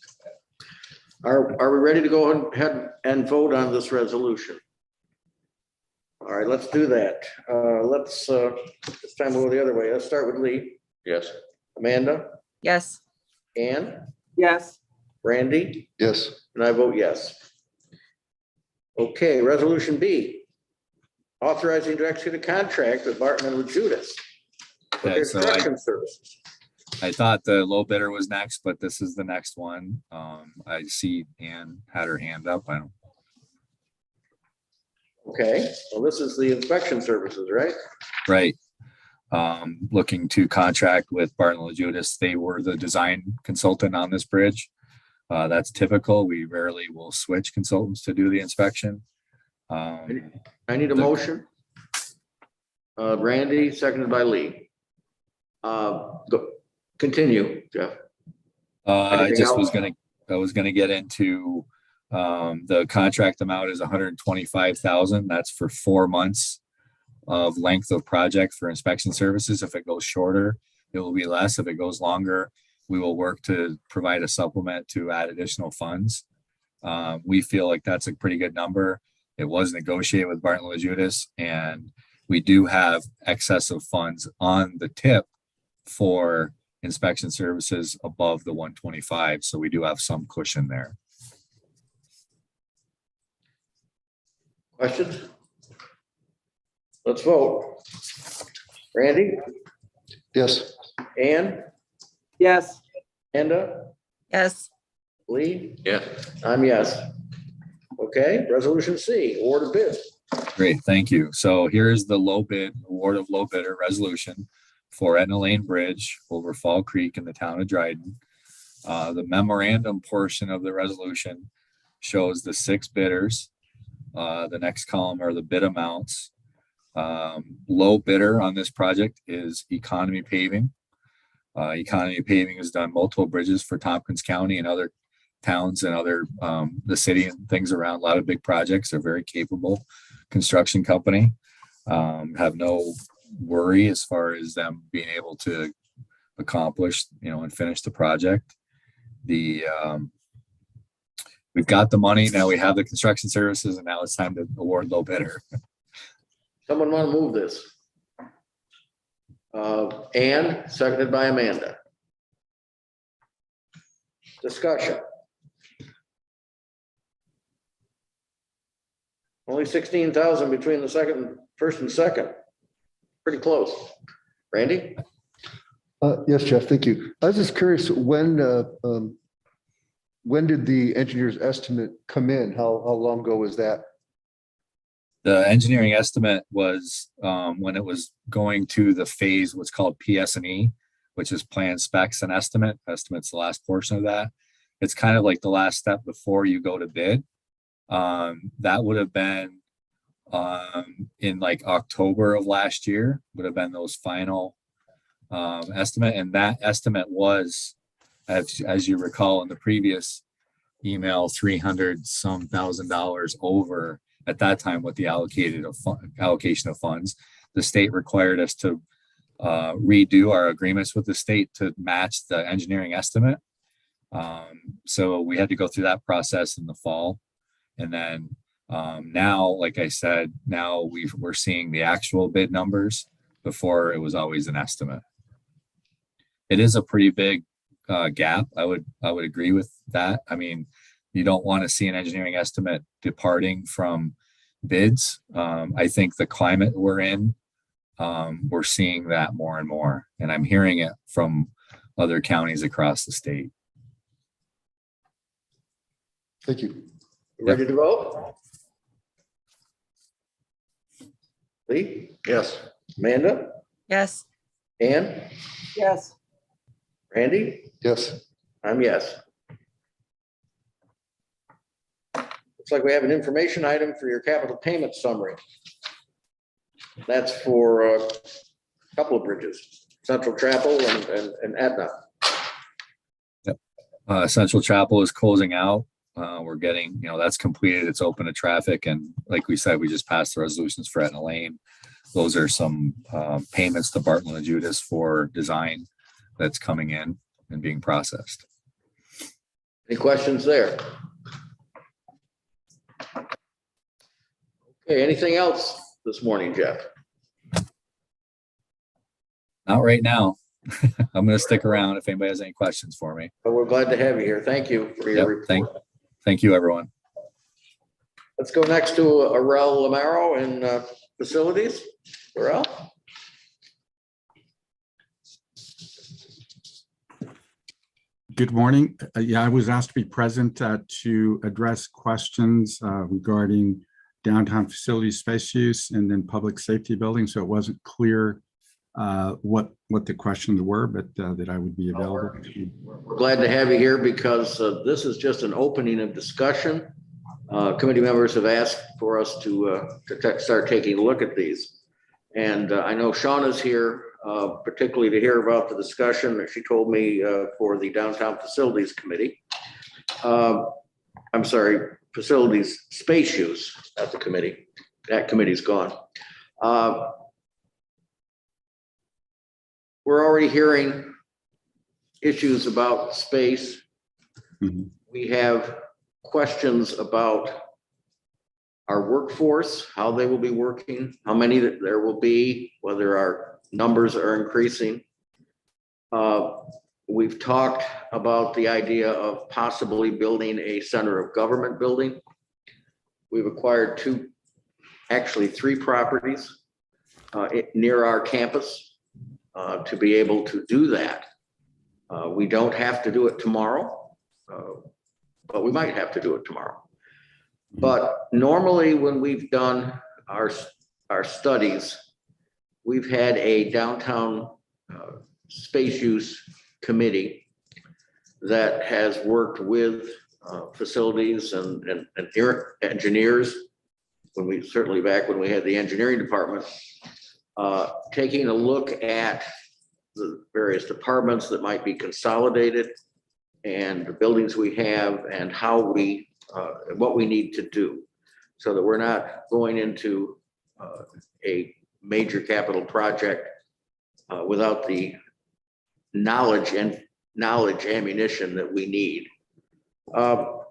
Are we ready to go ahead and vote on this resolution? All right, let's do that. Let's this time we'll go the other way. Let's start with Lee. Yes. Amanda, Yes. Ann, Yes. Randy, Yes. and I vote yes. Okay, resolution B. Authorizing to execute a contract with Departmental Judas for Okay, so construction services. I thought the low bidder was next, but this is the next one. I see Ann had her hand up. I don't. Okay, well, this is the inspection services, right? Right. Looking to contract with Barton Judas. They were the design consultant on this bridge. That's typical. We rarely will switch consultants to do the inspection. I need a motion. Randy, seconded by Lee. Continue, Jeff. I Anything just else? I was gonna get into, the contract amount is 125,000. That's for 4 months of length of project for inspection services. If it goes shorter, it will be less. If it goes longer, we will work to provide a supplement to add additional funds. We feel like that's a pretty good number. It was negotiated with Barton Judas, and we do have excess of funds on the tip for inspection services above the 125. So we do have some cushion there. Questions? Let's vote. Randy, Yes. Ann, Yes. Amanda, Yes. Lee, Yes. I'm yes. Okay, resolution C, award of bid. Great, thank you. So here is the low bid, award of low bidder resolution for Aetna Lane Bridge over Fall Creek in the town of Dryden. The memorandum portion of the resolution shows the 6 bidders. The next column are the bid amounts. Low bidder on this project is Economy Paving. Economy Paving has done multiple bridges for Tompkins County and other towns and other the city and things around. A lot of big projects. They're very capable construction company. Have no worry as far as them being able to accomplish, and finish the project. We've got the money now. We have the construction services, and now it's time to award low bidder. Someone want to move this? Ann, seconded by Amanda. Discussion. Only 16,000 between the first and second. Pretty close. Randy? Yes, Jeff, thank you. I was just curious, when did the engineer's estimate come in? How long ago was that? The engineering estimate was when it was going to the phase, what's called PS&E, which is plan, specs, and estimate. Estimate's the last portion of that. It's kind of like the last step before you go to bid. That would have been in like October of last year, would have been those final estimate. And that estimate was, as you recall in the previous email, $300-some thousand over at that time what the allocation of funds. The state required us to redo our agreements with the state to match the engineering estimate. So we had to go through that process in the fall. And then now, like I said, now we're seeing the actual bid numbers. Before it was always an estimate. It is a pretty big gap. I would agree with that. I mean, you don't want to see an engineering estimate departing from bids. I think the climate we're in, we're seeing that more and more, and I'm hearing it from other counties across the state. Thank you. Ready to vote? Lee? Yes. Amanda? Yes. Ann? Yes. Randy? Yes. I'm yes. Looks like we have an information item for your capital payment summary. That's for a couple of bridges, Central Chapel and Aetna. Yep. Central Chapel is closing out. We're getting, that's completed. It's open to traffic. And like we said, we just passed the resolutions for Aetna Lane. Those are some payments to Barton and Judas for design that's coming in and being processed. Any questions there? Okay, anything else this morning, Jeff? Not right now. I'm going to stick around if anybody has any questions for me. But we're glad to have you here. Thank you for your Yep, report. thank you, everyone. Let's go next to Arel Lamaro in facilities. Arel? Good morning. Yeah, I was asked to be present to address questions regarding downtown facility space use and then public safety building. So it wasn't clear what the questions were, but that I would be available. We're glad to have you here because this is just an opening of discussion. Committee members have asked for us to start taking a look at these. And I know Shauna's here, particularly to hear about the discussion that she told me for the Downtown Facilities Committee. I'm sorry, Facilities Space Use at the committee. That committee's gone. We're already hearing issues about space. Mhm. We have questions about our workforce, how they will be working, how many that there will be, whether our numbers are increasing. We've talked about the idea of possibly building a center of government building. We've acquired actually three properties near our campus to be able to do that. We don't have to do it tomorrow, but we might have to do it tomorrow. But normally when we've done our studies, we've had a downtown space use committee that has worked with facilities and engineers, certainly back when we had the engineering department, taking a look at the various departments that might be consolidated and the buildings we have and how what we need to do so that we're not going into a major capital project without the knowledge ammunition that we need. Our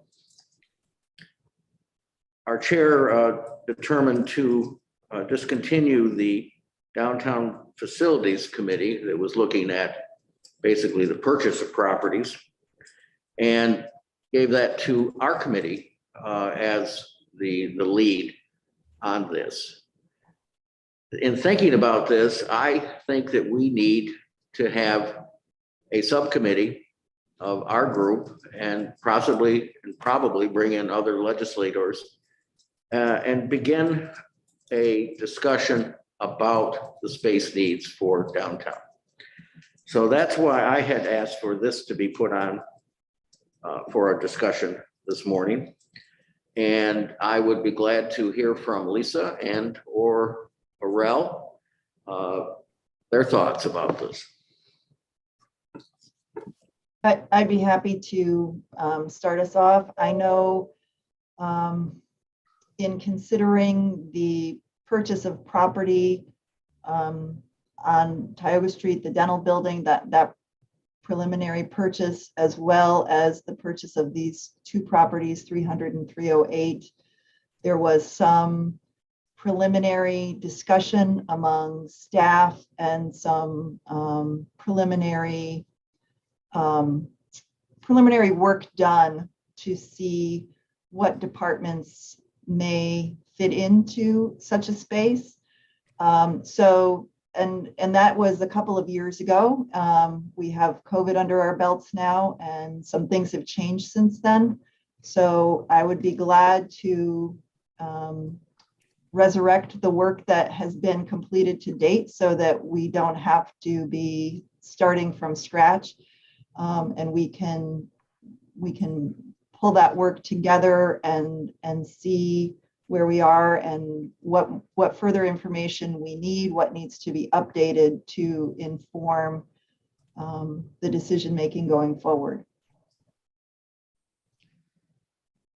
chair determined to discontinue the Downtown Facilities Committee that was looking at basically the purchase of properties and gave that to our committee as the lead on this. In thinking about this, I think that we need to have a subcommittee of our group and probably bring in other legislators and begin a discussion about the space needs for downtown. So that's why I had asked for this to be put on for our discussion this morning. And I would be glad to hear from Lisa and or Aurel, their thoughts about this. I'd be happy to start us off. I know in considering the purchase of property on Tioga Street, the dental building, that preliminary purchase, as well as the purchase of these two properties, 300 and 308, there was some preliminary discussion among staff and some preliminary work done to see what departments may fit into such a space. And that was a couple of years ago. We have COVID under our belts now, and some things have changed since then. So I would be glad to resurrect the work that has been completed to date so that we don't have to be starting from scratch. And we can pull that work together and see where we are and what further information we need, what needs to be updated to inform the decision-making going forward.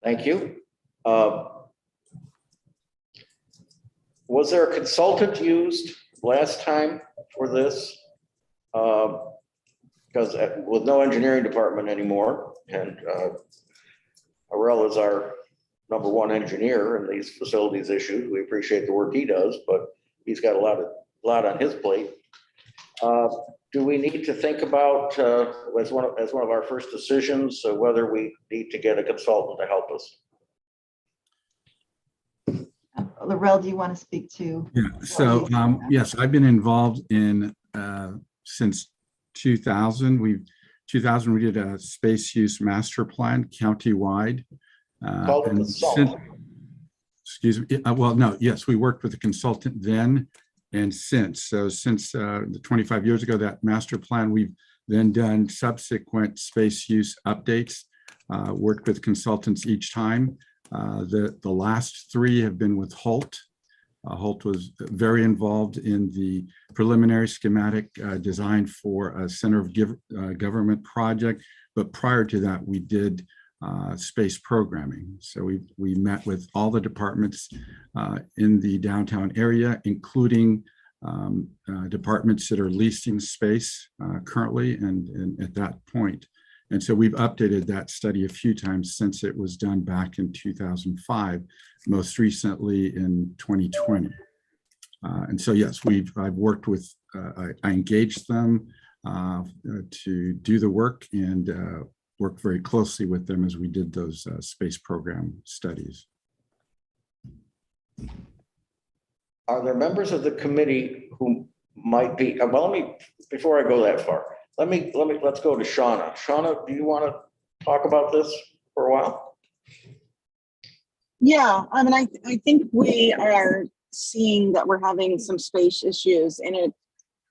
Thank you. Was there a consultant used last time for this? Because with no engineering department anymore, and Aurel is our #1 engineer in these facilities issues. We appreciate the work he does, but he's got a lot on his plate. Do we need to think about as one of our first decisions whether we need to get a consultant to help us? Laurel, do you want to speak to? Yeah, so yes, I've been involved in since 2000. We did a space use master plan countywide. Excuse me. Well, no, yes, we worked with a consultant then and since. So since the 25 years ago, that master plan, we've then done subsequent space use updates, worked with consultants each time. The last three have been with Holt. Holt was very involved in the preliminary schematic design for a Center of Government project. But prior to that, we did space programming. So we met with all the departments in the downtown area, including departments that are leasing space currently and at that point. And so we've updated that study a few times since it was done back in 2005, most recently in 2020. And so, yes, I've worked with, I engaged them to do the work and worked very closely with them as we did those space program studies. Are there members of the committee who might be, well, before I go that far, let's go to Shauna. Shauna, do you want to talk about this for a while? Yeah, I mean, I think we are seeing that we're having some space issues, and it,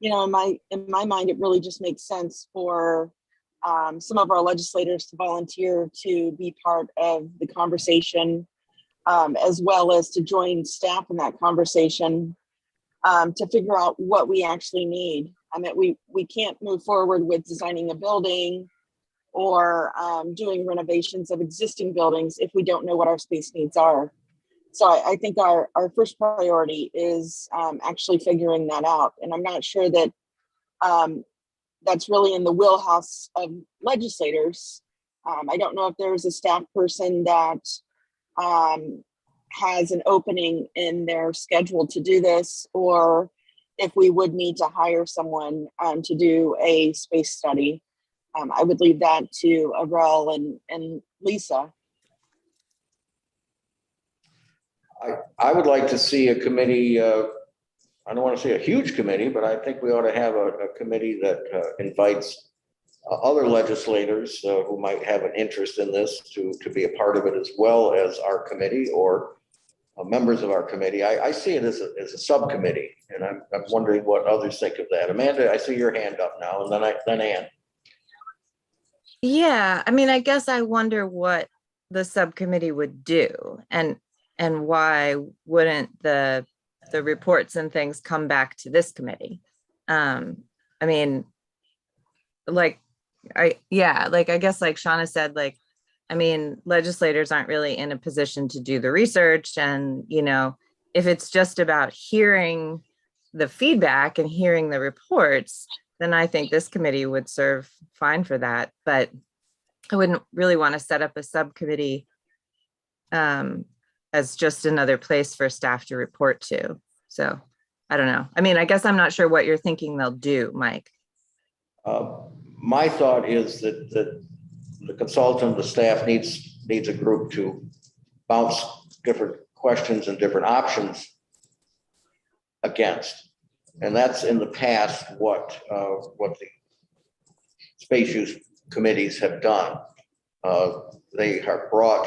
you know, in my mind, it really just makes sense for some of our legislators to volunteer to be part of the conversation, as well as to join staff in that conversation to figure out what we actually need. I mean, we can't move forward with designing a building or doing renovations of existing buildings if we don't know what our space needs are. So I think our first priority is actually figuring that out. And I'm not sure that that's really in the wheelhouse of legislators. I don't know if there's a staff person that has an opening in their schedule to do this, or if we would need to hire someone to do a space study. I would leave that to Avril and Lisa. I would like to see a committee, I don't want to say a huge committee, but I think we ought to have a committee that invites other legislators who might have an interest in this to be a part of it, as well as our committee or members of our committee. I see it as a subcommittee, and I'm wondering what others think of that. Amanda, I see your hand up now, and then Ann. Yeah, I mean, I guess I wonder what the subcommittee would do, and why wouldn't the reports and things come back to this committee? I mean, I guess like Shauna said, like, I mean, legislators aren't really in a position to do the research, and, you know, if it's just about hearing the feedback and hearing the reports, then I think this committee would serve fine for that. But I wouldn't really want to set up a subcommittee as just another place for staff to report to. So I don't know. I mean, I guess I'm not sure what you're thinking they'll do, Mike. My thought is that the consultant, the staff needs a group to bounce different questions and different options against. And that's in the past what the space use committees have done. They have brought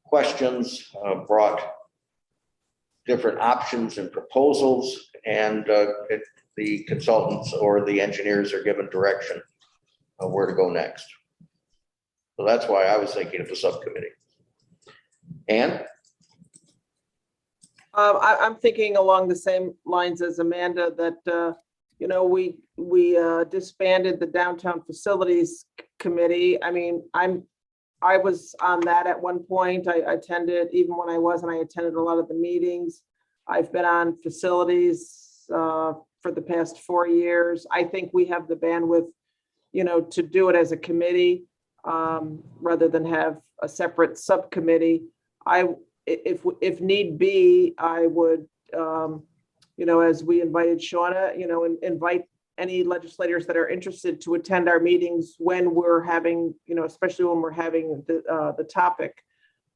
questions, brought different options and proposals, and the consultants or the engineers are given direction of where to go next. So that's why I was thinking of a subcommittee. Ann? I'm thinking along the same lines as Amanda, that you know, we disbanded the downtown facilities committee. I mean, I was on that at one point. I attended, even when I wasn't, I attended a lot of the meetings. I've been on facilities for the past 4 years. I think we have the bandwidth, you know, to do it as a committee rather than have a separate subcommittee. If need be, I would, you know, as we invited Shauna, you know, invite any legislators that are interested to attend our meetings when we're having, you know, especially when we're having the topic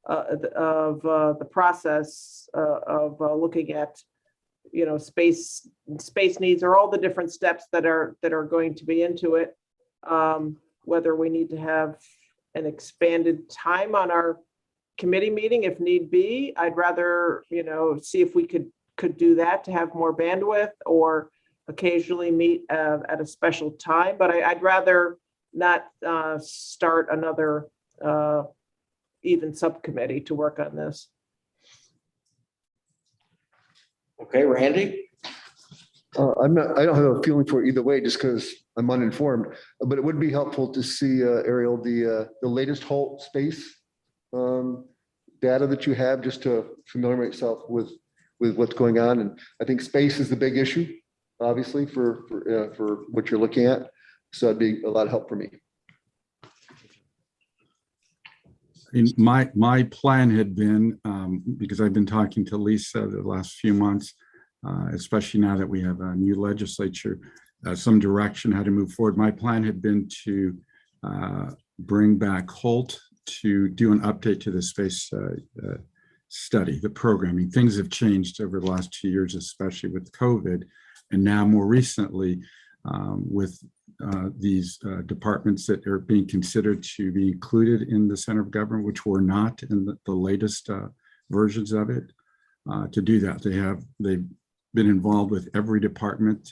of the process of looking at, you know, space needs, or all the different steps that are going to be into it. Whether we need to have an expanded time on our committee meeting if need be. I'd rather, you know, see if we could do that to have more bandwidth, or occasionally meet at a special time. But I'd rather not start another even subcommittee to work on this. Okay, Randy? I don't have a feeling for it either way, just because I'm uninformed, but it would be helpful to see, Ariel, the latest halt space data that you have, just to familiarize yourself with what's going on. And I think space is the big issue, obviously, for what you're looking at. So that'd be a lot of help for me. My plan had been, because I've been talking to Lisa the last few months, especially now that we have a new legislature, some direction how to move forward. My plan had been to bring back Holt to do an update to the space study, the programming. Things have changed over the last 2 years, especially with COVID. And now more recently, with these departments that are being considered to be included in the center of government, which were not in the latest versions of it. To do that, they've been involved with every department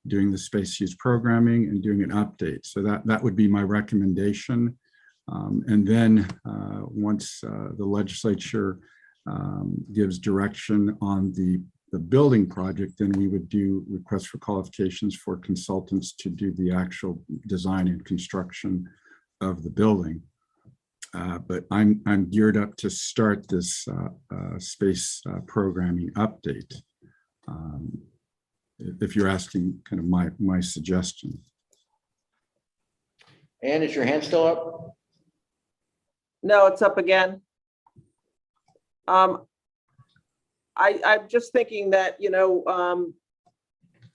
doing the space use programming and doing an update. So that would be my recommendation. And then once the legislature gives direction on the building project, then we would do requests for qualifications for consultants to do the actual design and construction of the building. But I'm geared up to start this space programming update. If you're asking kind of my suggestion. Ann, is your hand still up? No, it's up again. I'm just thinking that,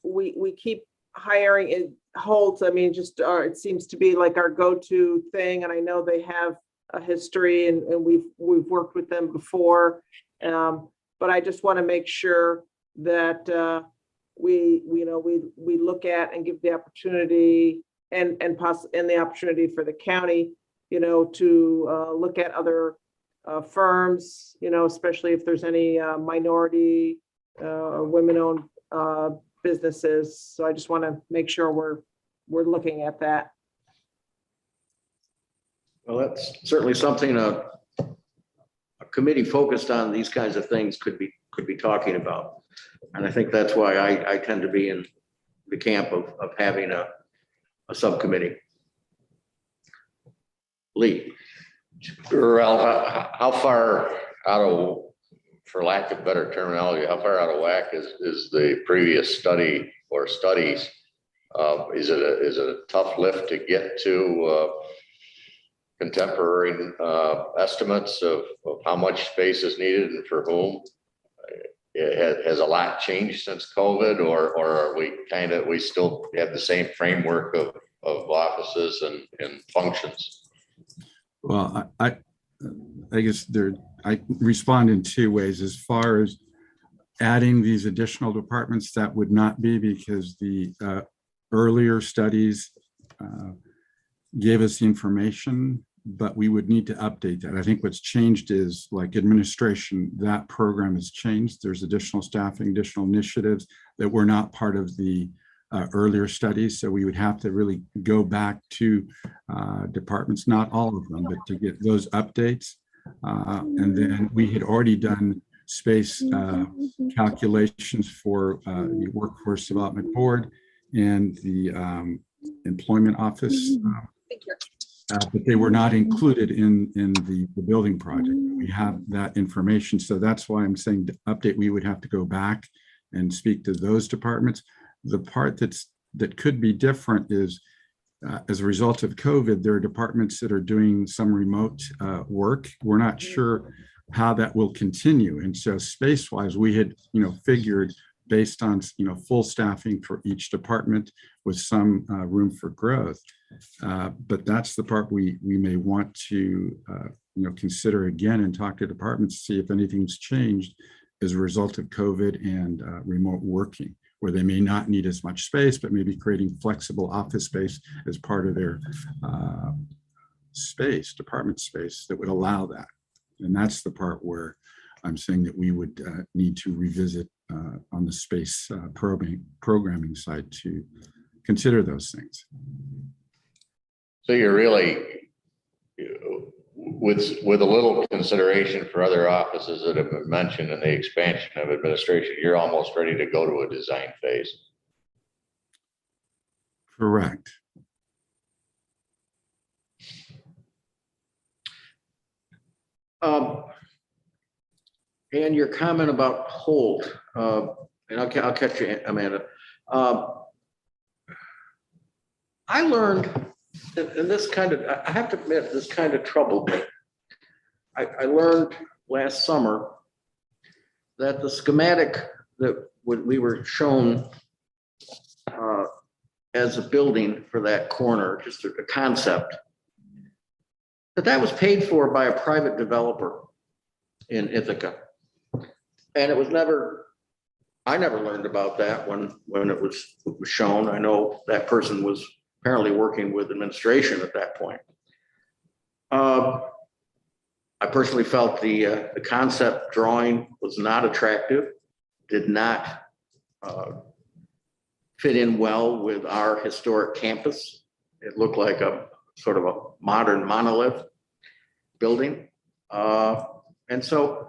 we keep hiring in Holt. I mean, it seems to be like our go-to thing. And I know they have a history and we've worked with them before. But I just want to make sure that we look at and give the opportunity and the opportunity for the county, to look at other firms, especially if there's any minority or women-owned businesses. So I just want to make sure we're looking at that. Well, that's certainly something a committee focused on these kinds of things could be talking about. And I think that's why I tend to be in the camp of having a subcommittee. Lee. Ralph, how far out of, for lack of better terminology, how far out of whack is the previous study or studies? Is it a tough lift to get to contemporary estimates of how much space is needed and for whom? Has a lot changed since COVID, or are we still have the same framework of offices and functions? Well, I guess I respond in two ways. As far as adding these additional departments, that would not be, because the earlier studies gave us the information, but we would need to update that. I think what's changed is, like administration, that program has changed. There's additional staffing, additional initiatives that were not part of the earlier studies. So we would have to really go back to departments, not all of them, but to get those updates. And then we had already done space calculations for the Workforce Development Board and the Employment Office. But they were not included in the building project. We have that information. So that's why I'm saying the update, we would have to go back and speak to those departments. The part that could be different is as a result of COVID, there are departments that are doing some remote work. We're not sure how that will continue. And so space-wise, we had figured based on full staffing for each department with some room for growth. But that's the part we may want to consider again and talk to departments to see if anything's changed as a result of COVID and remote working, where they may not need as much space, but maybe creating flexible office space as part of their department space that would allow that. And that's the part where I'm saying that we would need to revisit on the space programming side to consider those things. So you're really, with a little consideration for other offices that have been mentioned in the expansion of administration, you're almost ready to go to a design phase. Correct. And your comment about Holt, and I'll catch you, Amanda. I learned, and this kind of, I have to admit, this kind of troubled me. I learned last summer that the schematic that we were shown as a building for that corner, just a concept, that was paid for by a private developer in Ithaca. And it was I never learned about that when it was shown. I know that person was apparently working with administration at that point. I personally felt the concept drawing was not attractive, did not fit in well with our historic campus. It looked like a sort of a modern monolith building. And so,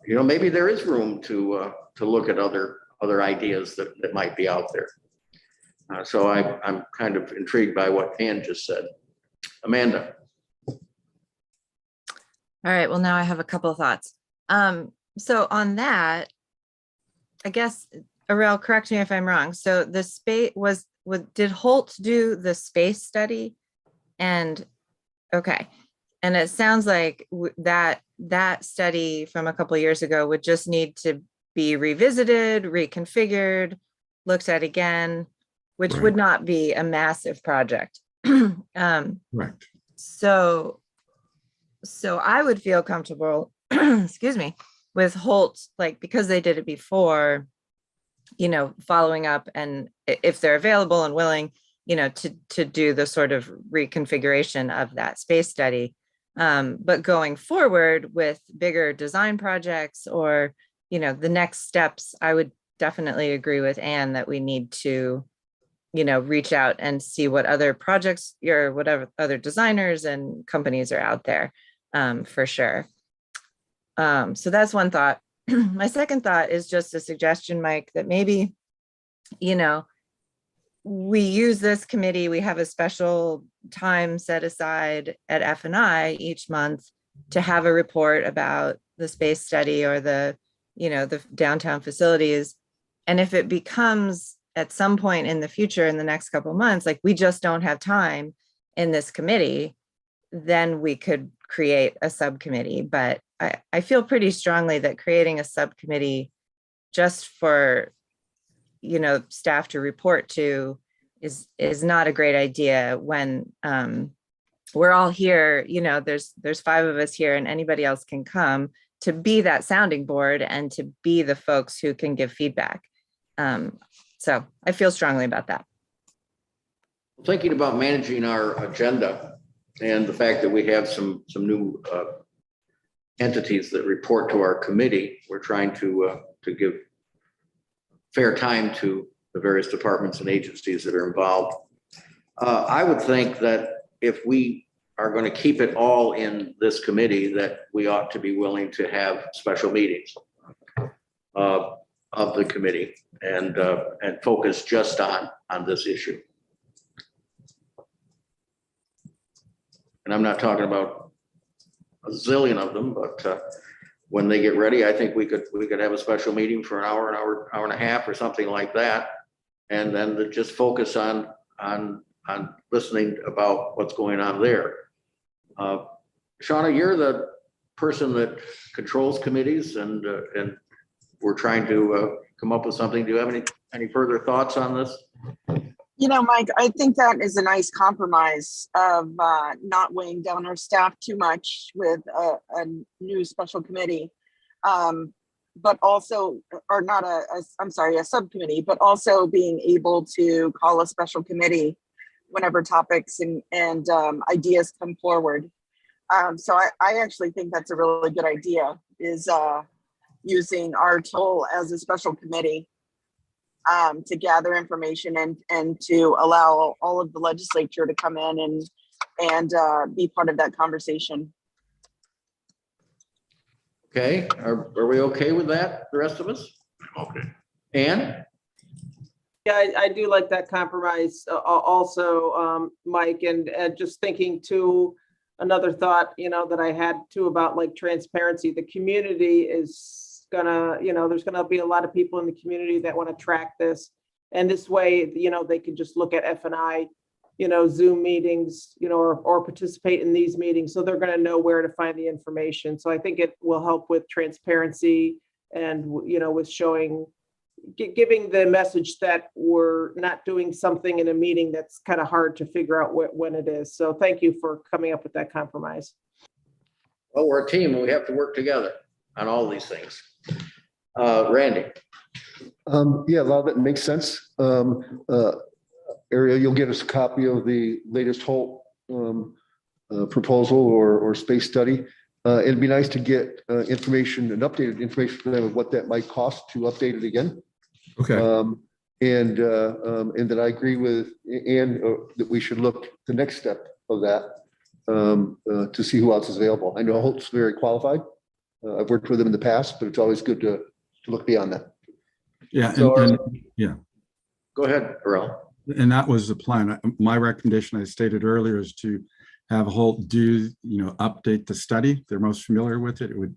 maybe there is room to look at other ideas that might be out there. So I'm kind of intrigued by what Ann just said. Amanda. All right, well, now I have a couple of thoughts. So on that, I guess, Arel, correct me if I'm wrong. So the space did Holt do the space study? And, okay. And it sounds like that study from a couple of years ago would just need to be revisited, reconfigured, looked at again, which Right. would not be a massive project. Right. So I would feel comfortable, excuse me, with Holt, like, because they did it before, following up, and if they're available and willing, to do the sort of reconfiguration of that space study. But going forward with bigger design projects or, the next steps, I would definitely agree with Anne that we need to, reach out and see what other projects or whatever other designers and companies are out there, for sure. So that's one thought. My second thought is just a suggestion, Mike, that maybe, we use this committee, we have a special time set aside at Fni each month to have a report about the space study or the downtown facilities. And if it becomes at some point in the future, in the next couple of months, like we just don't have time in this committee, then we could create a subcommittee. But I feel pretty strongly that creating a subcommittee just for staff to report to is not a great idea when we're all here, there's 5 of us here and anybody else can come to be that sounding board and to be the folks who can give feedback. So I feel strongly about that. Thinking about managing our agenda and the fact that we have some new entities that report to our committee, we're trying to give fair time to the various departments and agencies that are involved. I would think that if we are going to keep it all in this committee, that we ought to be willing to have special meetings of the committee and focus just on this issue. And I'm not talking about a zillion of them, but when they get ready, I think we could have a special meeting for an hour and a half or something like that. And then to just focus on listening about what's going on there. Shauna, you're the person that controls committees and we're trying to come up with something. Do you have any further thoughts on this? Mike, I think that is a nice compromise of not weighing down our staff too much with a new special committee, but also, or not a subcommittee, but also being able to call a special committee whenever topics and ideas come forward. So I actually think that's a really good idea, is using our tool as a special committee to gather information and to allow all of the legislature to come in and be part of that conversation. Okay, are we okay with that, the rest of us? Okay. Ann? Yeah, I do like that compromise also, Mike, and just thinking too, another thought, that I had too about like transparency. The community is gonna, there's gonna be a lot of people in the community that want to track this. And this way, they can just look at Fni, Zoom meetings, or participate in these meetings. So they're gonna know where to find the information. So I think it will help with transparency and, with showing, giving the message that we're not doing something in a meeting that's kind of hard to figure out when it is. So thank you for coming up with that compromise. Well, we're a team and we have to work together on all these things. Randy? Yeah, a lot of it makes sense. Ariel, you'll get us a copy of the latest Holt proposal or space study. It'd be nice to get information and updated information for them of what that might cost to update it again. Okay. And that I agree with Ann that we should look the next step of that to see who else is available. I know Holt's very qualified. I've worked with them in the past, but it's always good to look beyond that. Yeah. So Yeah. Go ahead, Earl. And that was the plan. My recommendation, I stated earlier, is to have Holt do, update the study. They're most familiar with it. It would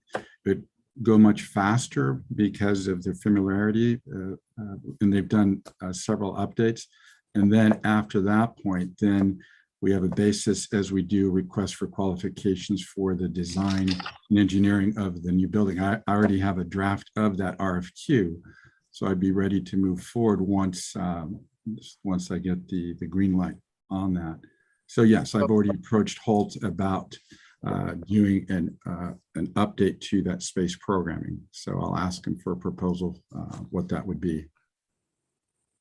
go much faster because of their familiarity. And they've done several updates. And then after that point, then we have a basis as we do requests for qualifications for the design and engineering of the new building. I already have a draft of that RFQ. So I'd be ready to move forward once I get the green light on that. So yes, I've already approached Holt about doing an update to that space programming. So I'll ask him for a proposal, what that would be.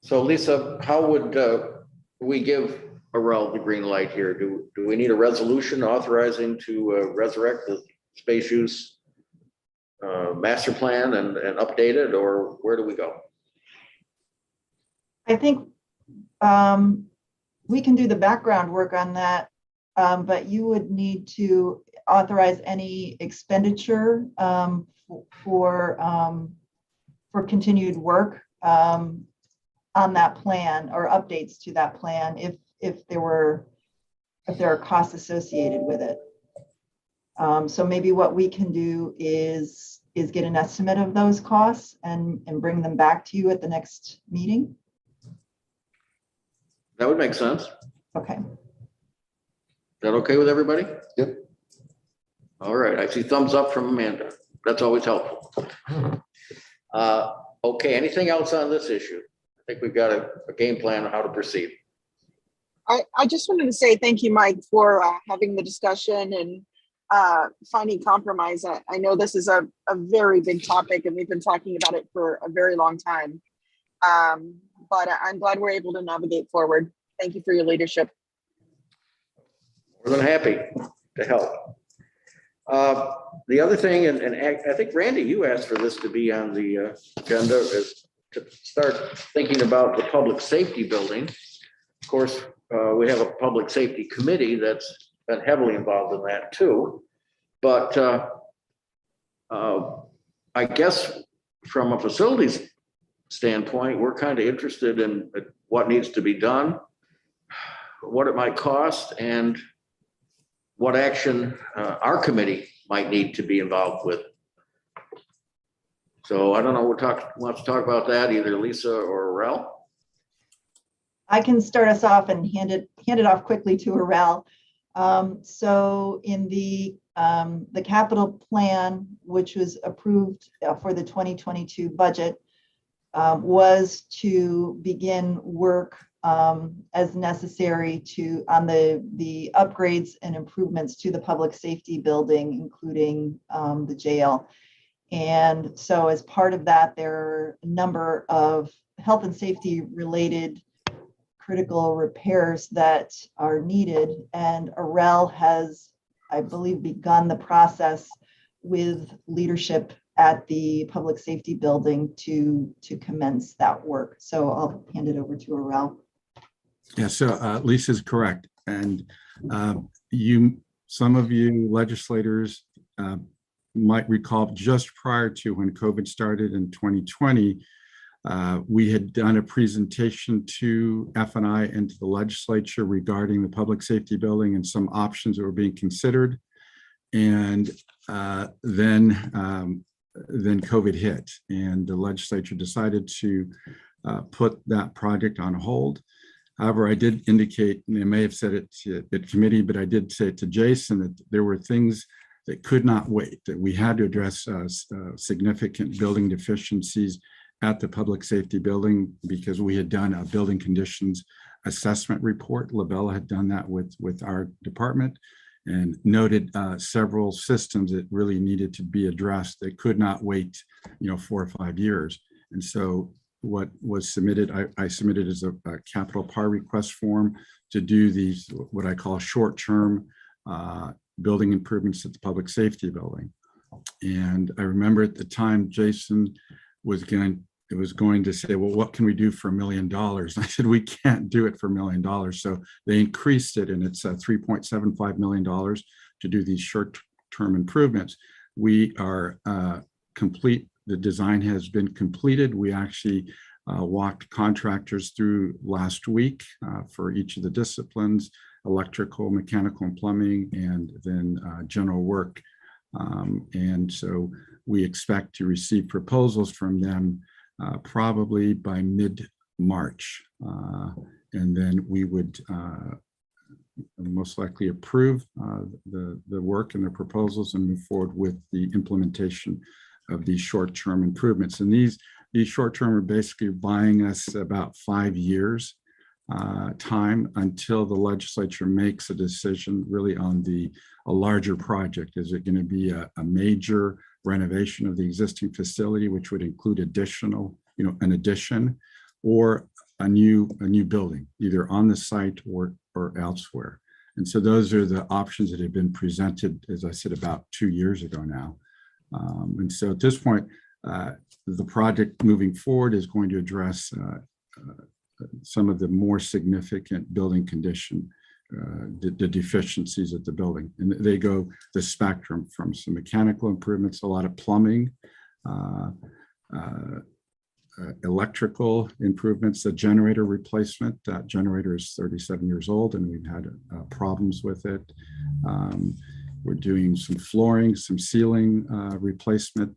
So Lisa, how would we give Arel the green light here? Do we need a resolution authorizing to resurrect the space use master plan and update it, or where do we go? I think we can do the background work on that, but you would need to authorize any expenditure for continued work on that plan or updates to that plan if there are costs associated with it. So maybe what we can do is get an estimate of those costs and bring them back to you at the next meeting. That would make sense. Okay. Is that okay with everybody? Yep. All right, I see thumbs up from Amanda. That's always helpful. Okay, anything else on this issue? I think we've got a game plan on how to proceed. I just wanted to say thank you, Mike, for having the discussion and finding compromise. I know this is a very big topic and we've been talking about it for a very long time. But I'm glad we're able to navigate forward. Thank you for your leadership. More than happy to help. The other thing, and I think Randy, you asked for this to be on the agenda, is to start thinking about the public safety building. Of course, we have a public safety committee that's been heavily involved in that too. But I guess from a facilities standpoint, we're kind of interested in what needs to be done, what it might cost, and what action our committee might need to be involved with. So I don't know, wants to talk about that, either Lisa or Arel. I can start us off and hand it off quickly to Arel. So in the capital plan, which was approved for the 2022 budget, was to begin work as necessary on the upgrades and improvements to the public safety building, including the jail. And so as part of that, there are a number of health and safety related critical repairs that are needed. And Arel has, I believe, begun the process with leadership at the public safety building to commence that work. So I'll hand it over to Arel. Yeah, so Lisa's correct. And some of you legislators might recall, just prior to when COVID started in 2020, we had done a presentation to Fni and to the legislature regarding the public safety building and some options that were being considered. And then COVID hit, and the legislature decided to put that project on hold. However, I did indicate, and I may have said it at committee, but I did say it to Jason, that there were things that could not wait, that we had to address significant building deficiencies at the public safety building, because we had done a building conditions assessment report. Labella had done that with our department and noted several systems that really needed to be addressed that could not wait, 4 or 5 years. And so what was submitted, I submitted as a capital PAR request form to do these, what I call short-term building improvements at the public safety building. And I remember at the time, Jason was going to say, well, what can we do for $1 million? And I said, we can't do it for $1 million. So they increased it, and it's $3.75 million to do these short-term improvements. We are complete. The design has been completed. We actually walked contractors through last week for each of the disciplines: electrical, mechanical, and plumbing, and then general work. And so we expect to receive proposals from them probably by mid-March. And then we would most likely approve the work and the proposals and move forward with the implementation of these short-term improvements. And these short-term are basically buying us about 5 years time until the legislature makes a decision really on a larger project. Is it going to be a major renovation of the existing facility, which would include additional, an addition, or a new building, either on the site or elsewhere? And so those are the options that have been presented, as I said, about 2 years ago now. And so at this point, the project moving forward is going to address some of the more significant building condition, the deficiencies at the building. And they go the spectrum from some mechanical improvements, a lot of plumbing, electrical improvements, the generator replacement. That generator is 37 years old, and we've had problems with it. We're doing some flooring, some ceiling replacement,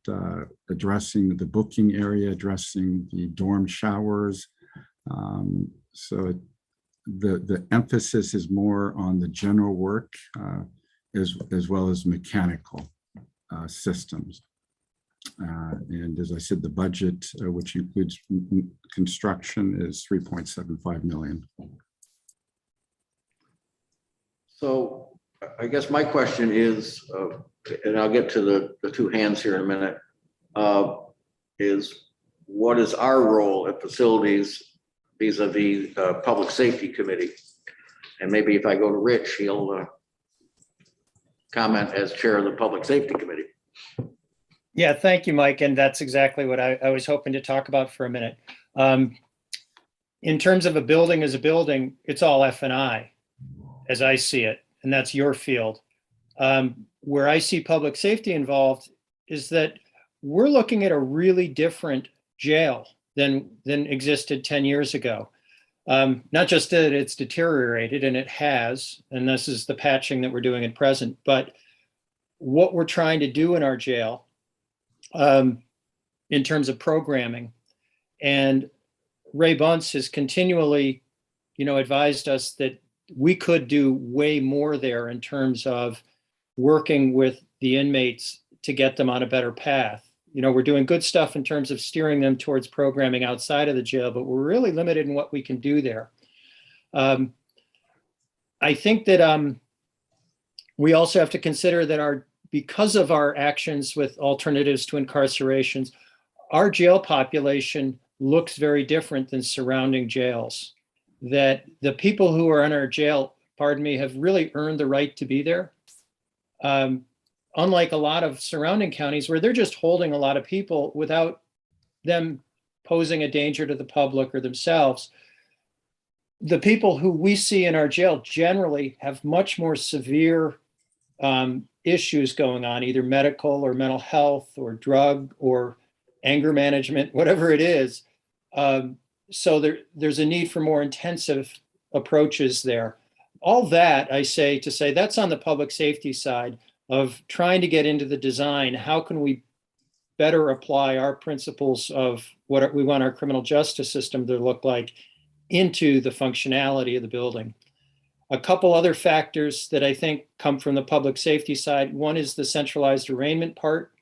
addressing the booking area, addressing the dorm showers. So the emphasis is more on the general work as well as mechanical systems. And as I said, the budget, which includes construction, is $3.75 million. So I guess my question is, and I'll get to the two hands here in a minute, is what is our role at facilities vis-a-vis Public Safety Committee? And maybe if I go to Rich, he'll comment as chair of the Public Safety Committee. Yeah, thank you, Mike. And that's exactly what I was hoping to talk about for a minute. In terms of a building as a building, it's all F&I, as I see it, and that's your field. Where I see public safety involved is that we're looking at a really different jail than existed 10 years ago. Not just that it's deteriorated, and it has, and this is the patching that we're doing at present, but what we're trying to do in our jail in terms of programming. And Ray Bunce has continually, advised us that we could do way more there in terms of working with the inmates to get them on a better path. We're doing good stuff in terms of steering them towards programming outside of the jail, but we're really limited in what we can do there. I think that we also have to consider that because of our actions with alternatives to incarcerations, our jail population looks very different than surrounding jails. That the people who are in our jail, have really earned the right to be there. Unlike a lot of surrounding counties where they're just holding a lot of people without them posing a danger to the public or themselves. The people who we see in our jail generally have much more severe issues going on, either medical or mental health or drug or anger management, whatever it is. So there's a need for more intensive approaches there. All that I say to say that's on the public safety side of trying to get into the design. How can we better apply our principles of what we want our criminal justice system to look like into the functionality of the building? A couple other factors that I think come from the public safety side. One is the centralized arraignment part.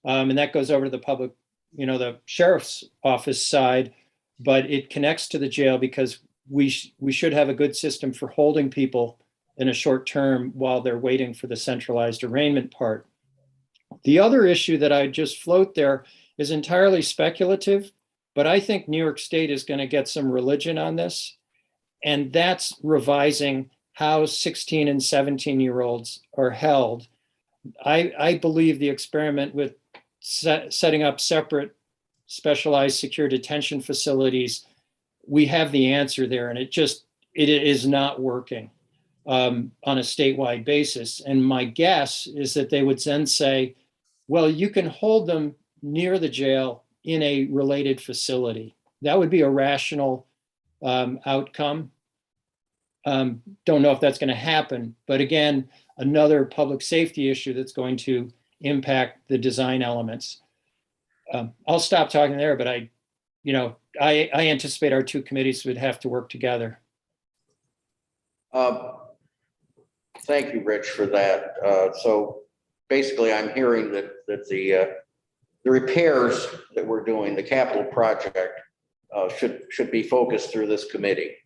And that goes over to the public, the sheriff's office side, but it connects to the jail because we should have a good system for holding people in a short term while they're waiting for the centralized arraignment part. The other issue that I just float there is entirely speculative, but I think New York State is going to get some religion on this. And that's revising how 16 and 17-year-olds are held. I believe the experiment with setting up separate specialized secure detention facilities, we have the answer there, and it is not working on a statewide basis. And my guess is that they would then say, well, you can hold them near the jail in a related facility. That would be a rational outcome. Don't know if that's going to happen, but again, another public safety issue that's going to impact the design elements. I'll stop talking there, but I anticipate our two committees would have to work together. Thank you, Rich, for that. So basically, I'm hearing that the repairs that we're doing, the capital project, should be focused through this committee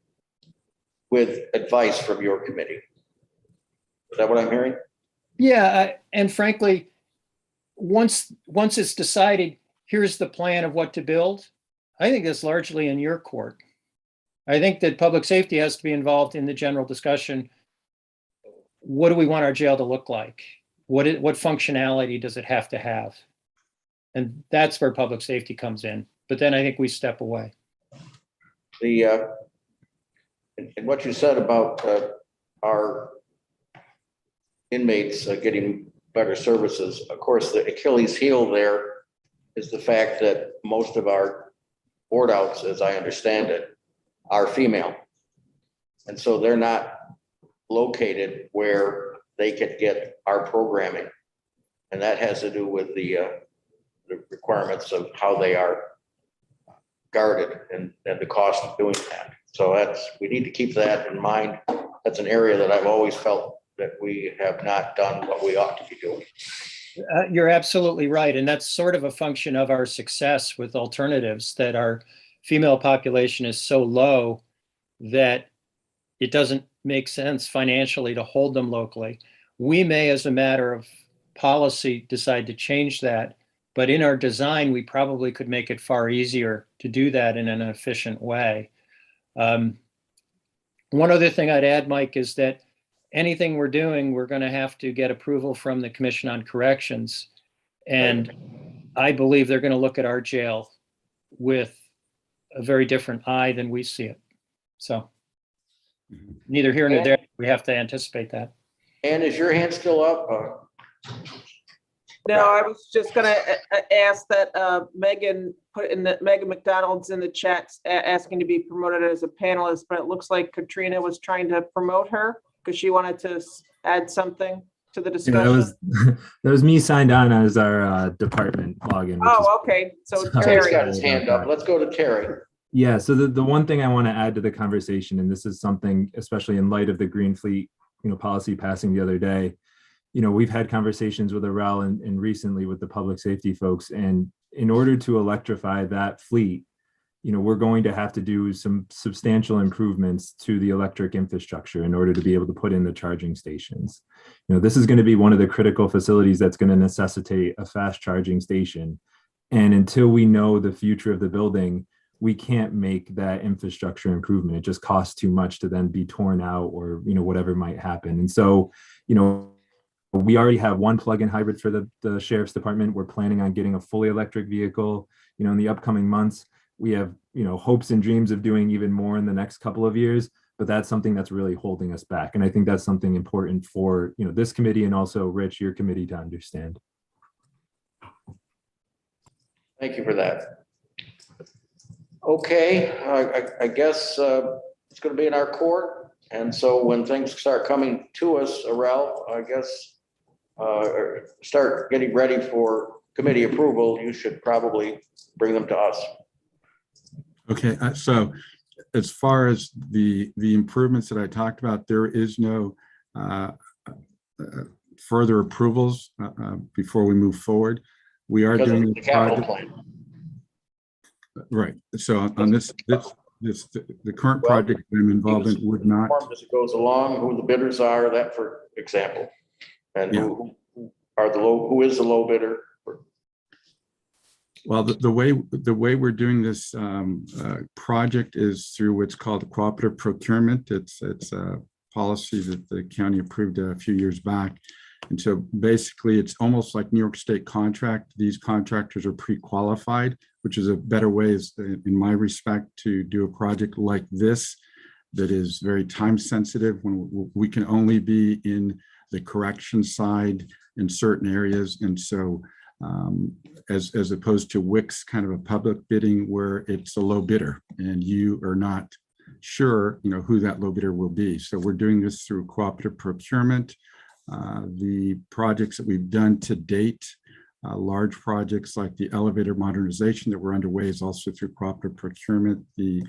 with advice from your committee. Is that what I'm hearing? Yeah, and frankly, once it's decided, here's the plan of what to build, I think that's largely in your court. I think that public safety has to be involved in the general discussion. What do we want our jail to look like? What functionality does it have to have? And that's where public safety comes in. But then I think we step away. And what you said about our inmates getting better services, of course, the Achilles heel there is the fact that most of our board outs, as I understand it, are female. And so they're not located where they could get our programming. And that has to do with the requirements of how they are guarded and the cost of doing that. So we need to keep that in mind. That's an area that I've always felt that we have not done what we ought to be doing. You're absolutely right. And that's sort of a function of our success with alternatives, that our female population is so low that it doesn't make sense financially to hold them locally. We may, as a matter of policy, decide to change that. But in our design, we probably could make it far easier to do that in an efficient way. One other thing I'd add, Mike, is that anything we're doing, we're going to have to get approval from the Commission on Corrections. And I believe they're going to look at our jail with a very different eye than we see it. So neither here nor there, we have to anticipate that. And is your hand still up? No, I was just gonna ask that Megan Megan McDonald's in the chat asking to be promoted as a panelist, but it looks like Katrina was trying to promote her because she wanted to add something to the discussion. Yeah, that was me signed on as our department login. Oh, okay. So Terry's Terry. got his hand up. Let's go to Terry. Yeah, so the one thing I want to add to the conversation, and this is something, especially in light of the Green Fleet, policy passing the other day, we've had conversations with Arel and recently with the public safety folks, and in order to electrify that fleet, we're going to have to do some substantial improvements to the electric infrastructure in order to be able to put in the charging stations. This is going to be one of the critical facilities that's going to necessitate a fast charging station. And until we know the future of the building, we can't make that infrastructure improvement. It just costs too much to then be torn out or, whatever might happen. And so, we already have one plug-in hybrid for the sheriff's department. We're planning on getting a fully electric vehicle, in the upcoming months. We have, hopes and dreams of doing even more in the next couple of years. but that's something that's really holding us back. And I think that's something important for, this committee and also Rich, your committee, to understand. Thank you for that. Okay, I guess it's going to be in our court. And so when things start coming to us, Arel, I guess, start getting ready for committee approval, you should probably bring them to us. Okay, so as far as the improvements that I talked about, there is no further approvals before we move forward. We are Because doing of the capital plan. Right. So on the current project I'm involved in would not. As it goes along, who the bidders are, that for example, and who are who is the low bidder? Well, the way we're doing this project is through what's called cooperative procurement. It's a policy that the county approved a few years back. And so basically it's almost like New York State contract. These contractors are pre-qualified, which is a better way, in my respect, to do a project like this that is very time sensitive, when we can only be in the correction side in certain areas. And so as opposed to WIC's kind of a public bidding where it's a low bidder and you are not sure, who that low bidder will be. So we're doing this through cooperative procurement. The projects that we've done to date, large projects like the elevator modernization that we're underway, is also through cooperative procurement. The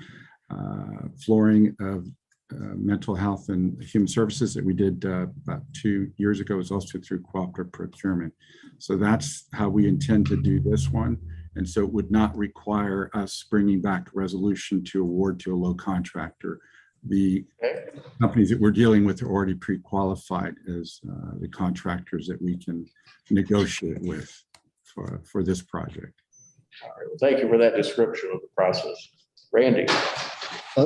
flooring of mental health and human services that we did about 2 years ago is also through cooperative procurement. So that's how we intend to do this one. And so it would not require us bringing back a resolution to award to a low contractor. The companies that we're dealing with are already pre-qualified as the contractors that we can negotiate with for this project. All right, well, thank you for that description of the process. Randy.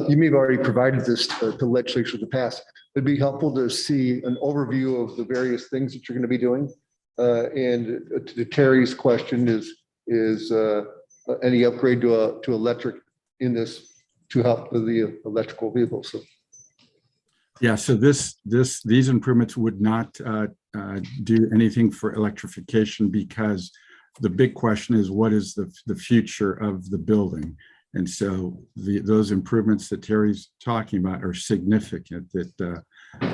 You may have already provided this to the legislature to pass. It'd be helpful to see an overview of the various things that you're going to be doing. And to Terry's question is any upgrade to electric in this to help with the electrical vehicles. So. Yeah, so these improvements would not do anything for electrification, because the big question is, what is the future of the building? And so those improvements that Terry's talking about are significant, that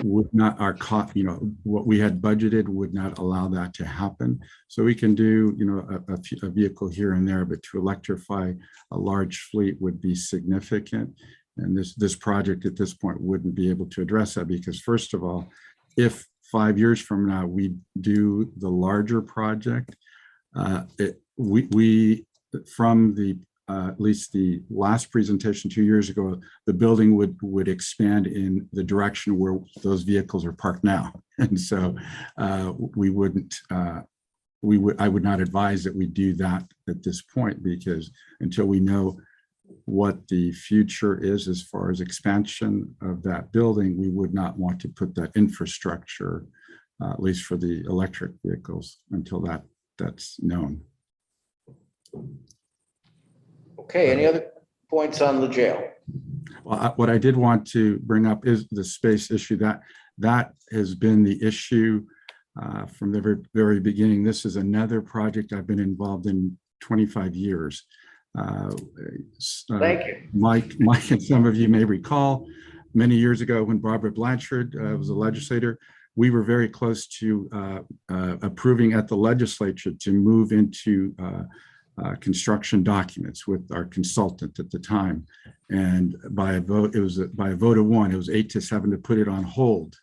would not, our cost, what we had budgeted would not allow that to happen. So we can do, a vehicle here and there, but to electrify a large fleet would be significant. And this project at this point wouldn't be able to address that, because first of all, if 5 years from now we do the larger project, we from the at least the last presentation 2 years ago, the building would expand in the direction where those vehicles are parked now. And so I would not advise that we do that at this point, because until we know what the future is as far as expansion of that building, we would not want to put that infrastructure, at least for the electric vehicles, until that's known. Okay, any other points on the jail? Well, what I did want to bring up is the space issue. That has been the issue from the very, very beginning. This is another project I've been involved in 25 years. Thank you. Mike and some of you may recall, many years ago when Barbara Blanchard was a legislator, we were very close to approving at the legislature to move into construction documents with our consultant at the time. And by a vote, it was by a vote of 1, it was 8-7 to put it on hold,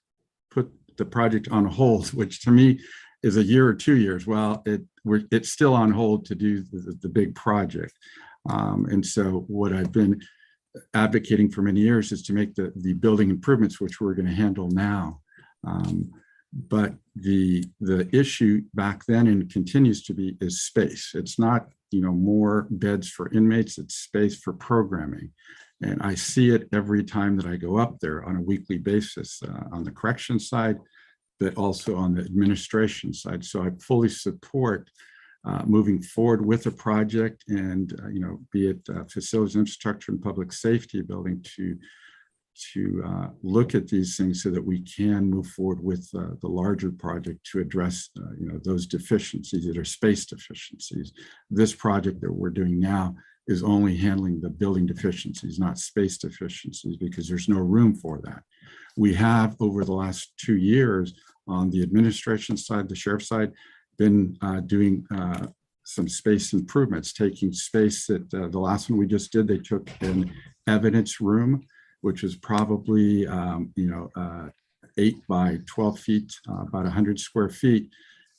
put the project on hold, which to me is a year or 2 years. Well, it's still on hold to do the big project. And so what I've been advocating for many years is to make the building improvements, which we're going to handle now. But the issue back then and continues to be is space. It's not, more beds for inmates, it's space for programming. And I see it every time that I go up there on a weekly basis on the correction side, but also on the administration side. So I fully support moving forward with a project and, be it facilities, infrastructure, and public safety building to look at these things so that we can move forward with the larger project to address those deficiencies that are space deficiencies. This project that we're doing now is only handling the building deficiencies, not space deficiencies, because there's no room for that. We have, over the last 2 years, on the administration side, the sheriff's side, been doing some space improvements, taking space that the last one we just did, they took an evidence room, which is probably 8 by 12 feet, about 100 square feet,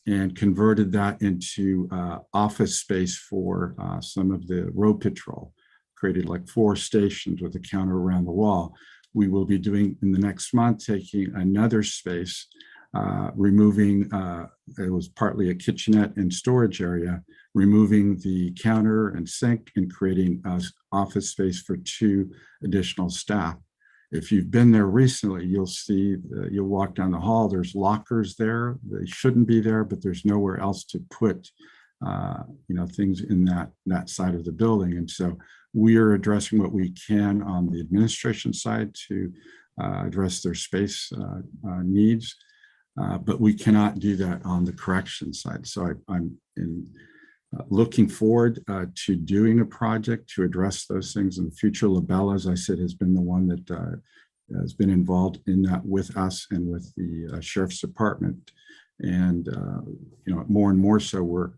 and converted that into office space for some of the road patrol, created like 4 stations with a counter around the wall. We will be doing in the next month, taking another space, removing, it was partly a kitchenette and storage area, removing the counter and sink and creating office space for 2 additional staff. If you've been there recently, you'll see, you'll walk down the hall, there's lockers there. They shouldn't be there, but there's nowhere else to put things in that side of the building. And so we are addressing what we can on the administration side to address their space needs, but we cannot do that on the correction side. So I'm looking forward to doing a project to address those things in the future. LaBella, as I said, has been the one that has been involved in that with us and with the Sheriff's Department. And, more and more so, we're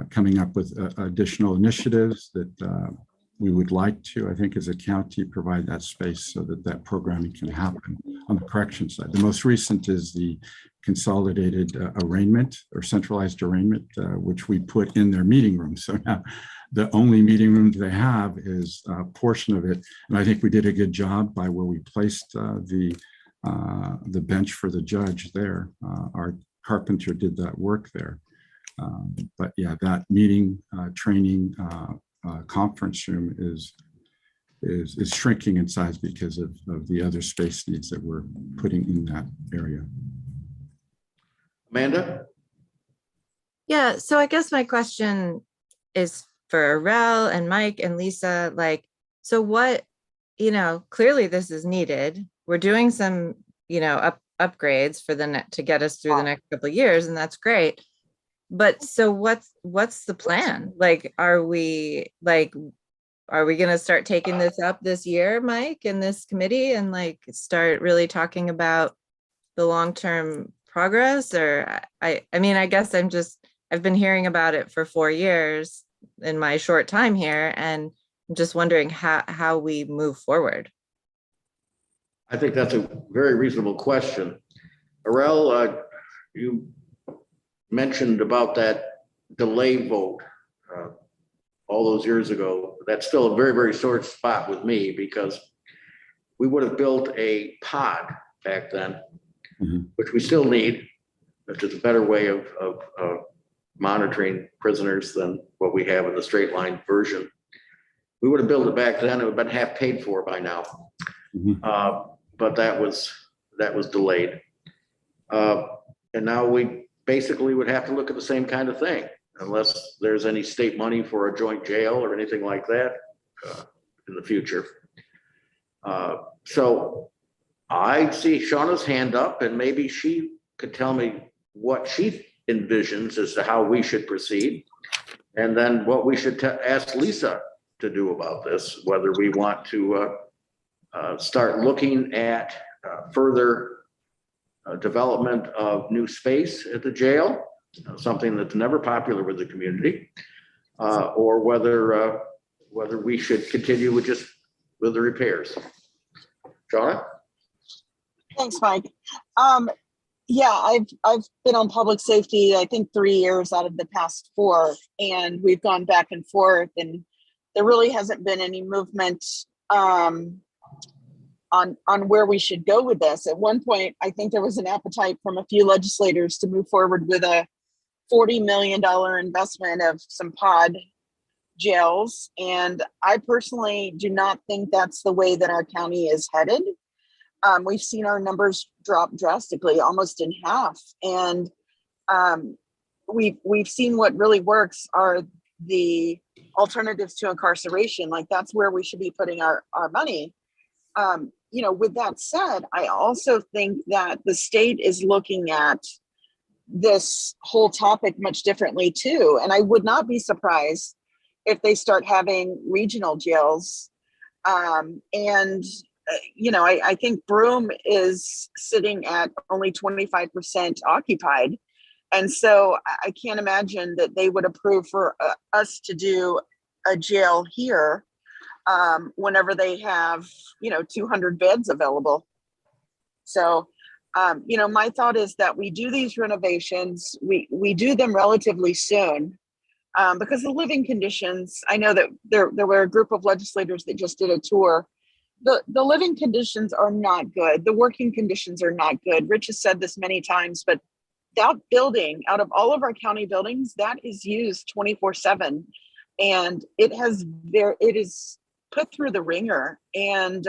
coming up with additional initiatives that we would like to, I think, as a county, provide that space so that that programming can happen on the correction side. The most recent is the consolidated arraignment or centralized arraignment, which we put in their meeting room. So now the only meeting room they have is a portion of it. And I think we did a good job by where we placed the bench for the judge there. Our carpenter did that work there. But yeah, that meeting, training, conference room is shrinking in size because of the other space needs that we're putting in that area. Amanda? Yeah, so I guess my question is for Rel and Mike and Lisa, so what, clearly this is needed. We're doing some, upgrades for to get us through the next couple of years, and that's great. But so what's the plan? Are we going to start taking this up this year, Mike, in this committee, and start really talking about the long-term progress? Or I guess I've been hearing about it for 4 years in my short time here, and I'm just wondering how we move forward. I think that's a very reasonable question. Arel, you mentioned about that delay vote all those years ago. That's still a very, very sore spot with me, because we would have built a pod back then, which we still need, which is a better way of monitoring prisoners than what we have in the straight line version. We would have built it back then. It would have been half paid for by now. But that was delayed. And now we basically would have to look at the same kind of thing, unless there's any state money for a joint jail or anything like that in the future. So I see Shauna's hand up, and maybe she could tell me what she envisions as to how we should proceed, and then what we should ask Lisa to do about this, whether we want to start looking at further development of new space at the jail, something that's never popular with the community, or whether we should continue with the repairs. Shauna? Thanks, Mike. Yeah, I've been on public safety, I think 3 years out of the past 4, and we've gone back and forth, and there really hasn't been any movement on where we should go with this. At one point, I think there was an appetite from a few legislators to move forward with a $40 million investment of some pod jails. And I personally do not think that's the way that our county is headed. We've seen our numbers drop drastically, almost in half. And we've seen what really works are the alternatives to incarceration. That's where we should be putting our money. with that said, I also think that the state is looking at this whole topic much differently too. And I would not be surprised if they start having regional jails. I think Broome is sitting at only 25% occupied. And so I can't imagine that they would approve for us to do a jail here whenever they have, 200 beds available. So, my thought is that we do these renovations, we do them relatively soon because the living conditions, I know that there were a group of legislators that just did a tour. The living conditions are not good. The working conditions are not good. Rich has said this many times, but that building, out of all of our county buildings, that is used 24/7, and it is put through the ringer. And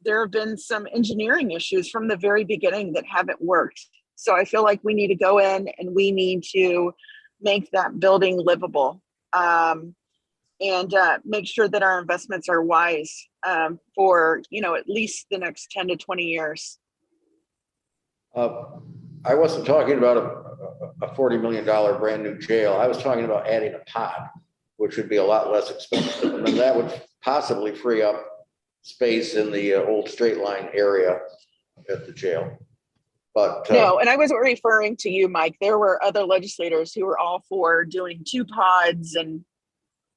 there have been some engineering issues from the very beginning that haven't worked. So I feel like we need to go in and we need to make that building livable, and make sure that our investments are wise for at least the next 10 to 20 years. I wasn't talking about a $40 million brand new jail. I was talking about adding a pod, which would be a lot less expensive. And then that would possibly free up space in the old straight line area at the jail. But no, and I wasn't referring to you, Mike. There were other legislators who were all for doing 2 pods and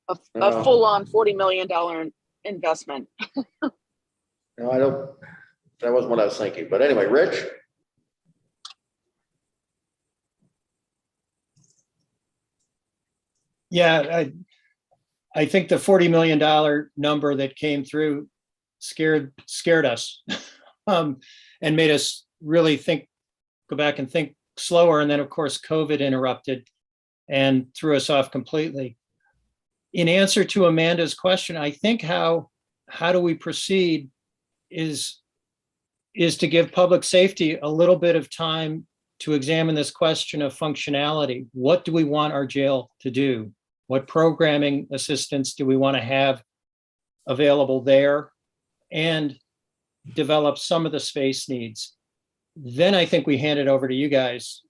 a full-on $40 million investment. No, that wasn't what I was thinking. But anyway, Rich? Yeah, I think the $40 million number that came through scared us and made us really go back and think slower. And then of course, COVID interrupted and threw us off completely. In answer to Amanda's question, I think how do we proceed is to give public safety a little bit of time to examine this question of functionality. What do we want our jail to do? What programming assistance do we want to have available there, and develop some of the space needs? Then I think we hand it over to you guys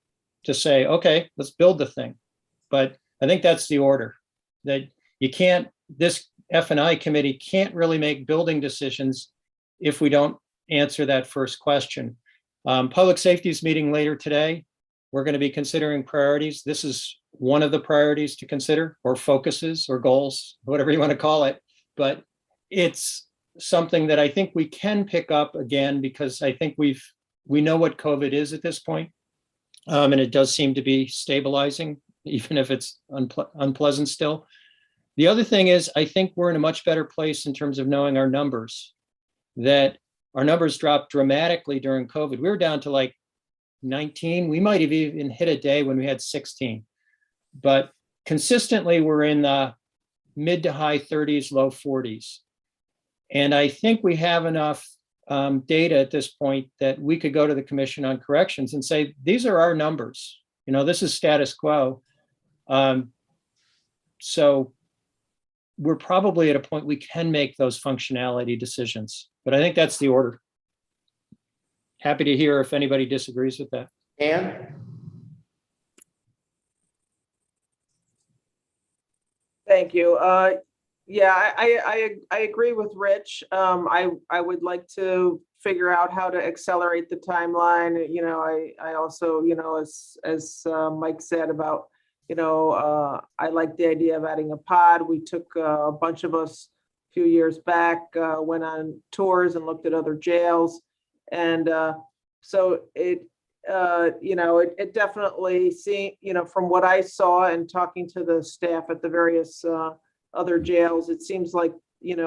to say, okay, let's build the thing. But I think that's the order, that this Fni committee can't really make building decisions if we don't answer that first question. Public safety is meeting later today. We're going to be considering priorities. This is one of the priorities to consider, or focuses, or goals, whatever you want to call it. But it's something that I think we can pick up again, because I think we know what COVID is at this point. And it does seem to be stabilizing, even if it's unpleasant still. The other thing is, I think we're in a much better place in terms of knowing our numbers, that our numbers dropped dramatically during COVID. We were down to like 19. We might have even hit a day when we had 16. But consistently, we're in the mid to high 30s, low 40s. And I think we have enough data at this point that we could go to the Commission on Corrections and say, these are our numbers. This is status quo. So we're probably at a point we can make those functionality decisions. But I think that's the order. Happy to hear if anybody disagrees with that. Ann? Thank you. Yeah, I agree with Rich. I would like to figure out how to accelerate the timeline. I also, as Mike said about, I like the idea of adding a pod. We took a bunch of us a few years back, went on tours and looked at other jails. And so it definitely from what I saw and talking to the staff at the various other jails, it seems like,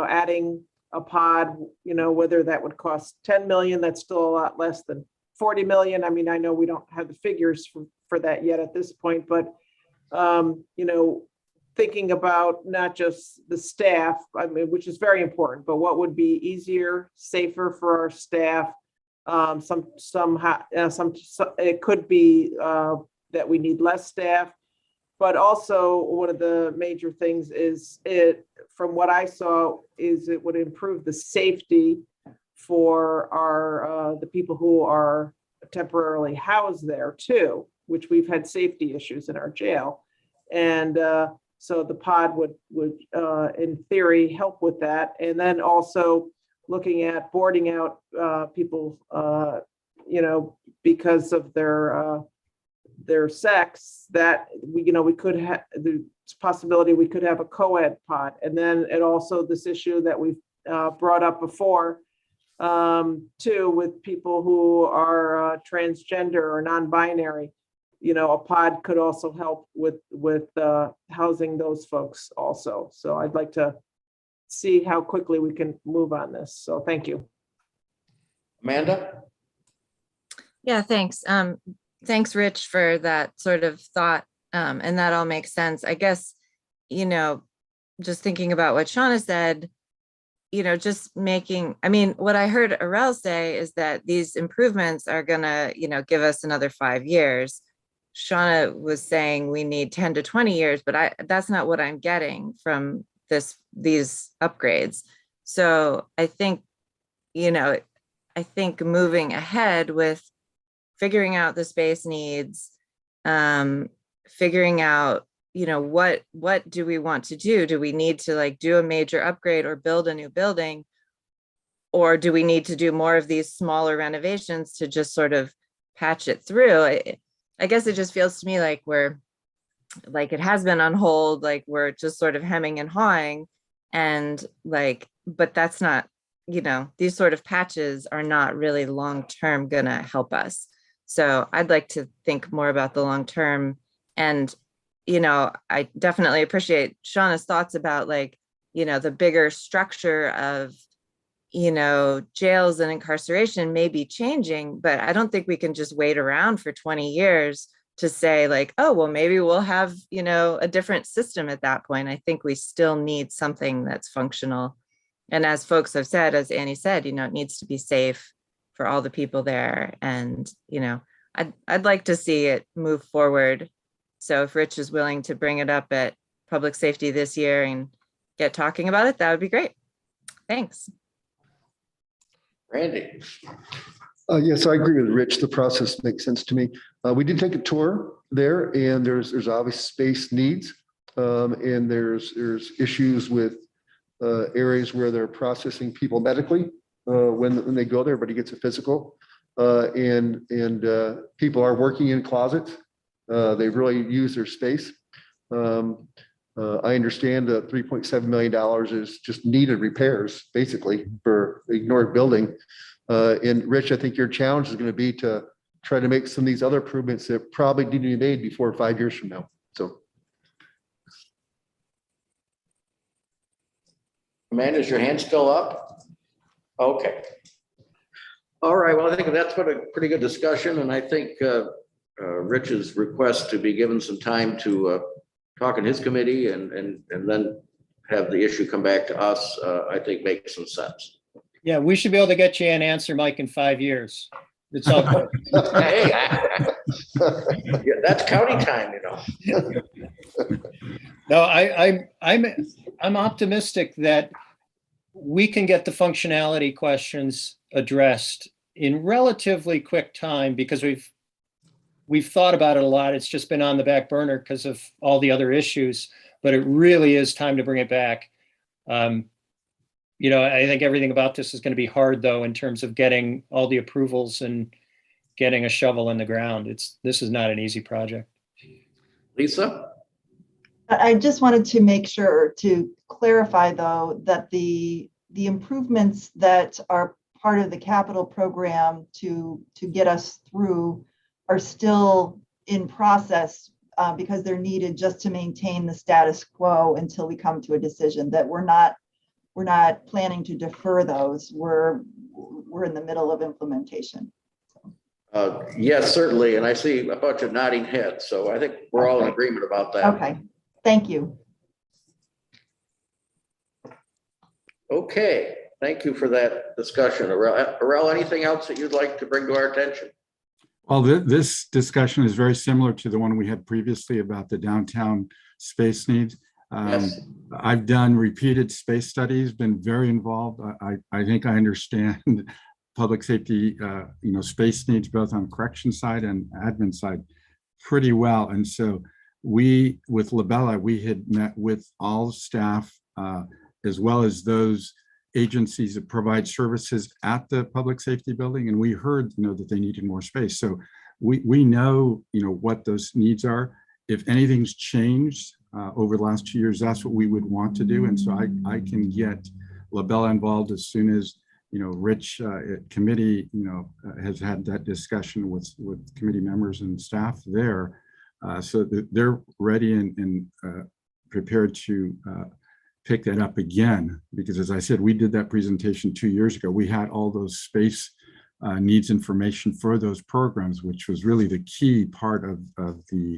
adding a pod, whether that would cost 10 million, that's still a lot less than 40 million. I mean, I know we don't have the figures for that yet at this point, but, thinking about not just the staff, I mean, which is very important, but what would be easier, safer for our staff. It could be that we need less staff, but also one of the major things is from what I saw, is it would improve the safety for our, the people who are temporarily housed there too, which we've had safety issues in our jail. And so the pod would in theory help with that. And then also looking at boarding out people, you know, because of their sex, that we could have the possibility we could have a co-ed pod. And then it also this issue that we've brought up before too, with people who are transgender or non-binary, you know, a pod could also help with housing those folks also. So I'd like to see how quickly we can move on this. So thank you. Amanda? Yeah, thanks. Thanks, Rich, for that sort of thought. And that all makes sense. I guess, you know, just thinking about what Shauna said, you know, just making, I mean, what I heard Arel say is that these improvements are gonna, you know, give us another 5 years. Shauna was saying we need 10 to 20 years, but that's not what I'm getting from these upgrades. So I think, you know, I think moving ahead with figuring out the space needs, figuring out, you know, what do we want to do? Do we need to like do a major upgrade or build a new building? Or do we need to do more of these smaller renovations to just sort of patch it through? I guess it just feels to me like we're, like it has been on hold, like we're just sort of hemming and hawing, and like, but that's not, you know, these sort of patches are not really long-term gonna help us. So I'd like to think more about the long-term. And, you know, I definitely appreciate Shauna's thoughts about like, you know, the bigger structure of, you know, jails and incarceration may be changing, but I don't think we can just wait around for 20 years to say like, oh, well, maybe we'll have, you know, a different system at that point. I think we still need something that's functional. And as folks have said, as Annie said, you know, it needs to be safe for all the people there. And, you know, I'd like to see it move forward. So if Rich is willing to bring it up at public safety this year and get talking about it, that would be great. Thanks. Randy? Yes, I agree with Rich. The process makes sense to me. We did take a tour there, and there's obvious space needs, and there's issues with areas where they're processing people medically when they go there. Everybody gets a physical, and people are working in closets. They really use their space. I understand that $3.7 million is just needed repairs, basically, for ignored building. And Rich, I think your challenge is going to be to try to make some of these other improvements that probably need to be made before 5 years from now. So. Amanda, is your hand still up? Okay. All right, well, I think that's been a pretty good discussion, and I think Rich's request to be given some time to talk in his committee and then have the issue come back to us, I think makes some sense. Yeah, we should be able to get you an answer, Mike, in 5 years. It's all good. Hey, yeah, that's county time, you know. No, I'm optimistic that we can get the functionality questions addressed in relatively quick time, because we've thought about it a lot. It's just been on the back burner because of all the other issues, but it really is time to bring it back. You know, I think everything about this is going to be hard, though, in terms of getting all the approvals and getting a shovel in the ground. This is not an easy project. Lisa? I just wanted to make sure to clarify, though, that the improvements that are part of the capital program to get us through are still in process because they're needed just to maintain the status quo until we come to a decision. That we're not planning to defer those. We're in the middle of implementation. Yes, certainly. And I see a bunch of nodding heads. So I think we're all in agreement about that. Okay, thank you. Okay, thank you for that discussion. Arel, anything else that you'd like to bring to our attention? Well, this discussion is very similar to the one we had previously about the downtown space needs. Yes. I've done repeated space studies, been very involved. I think I understand public safety, space needs both on correction side and admin side pretty well. And so we, with Labella, we had met with all staff as well as those agencies that provide services at the public safety building. And we heard, that they needed more space. So we know, what those needs are. If anything's changed over the last 2 years, that's what we would want to do. And so I can get Labella involved as soon as, Rich committee, has had that discussion with committee members and staff there. So that they're ready and prepared to pick that up again, because as I said, we did that presentation 2 years ago. We had all those space needs information for those programs, which was really the key part of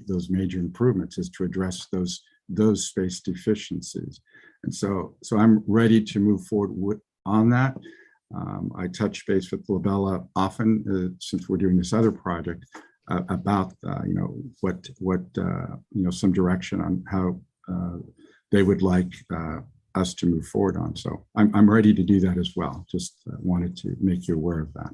those major improvements, is to address those space deficiencies. And so I'm ready to move forward on that. I touch base with Labella often since we're doing this other project about some direction on how they would like us to move forward on. So I'm ready to do that as well. Just wanted to make you aware of that.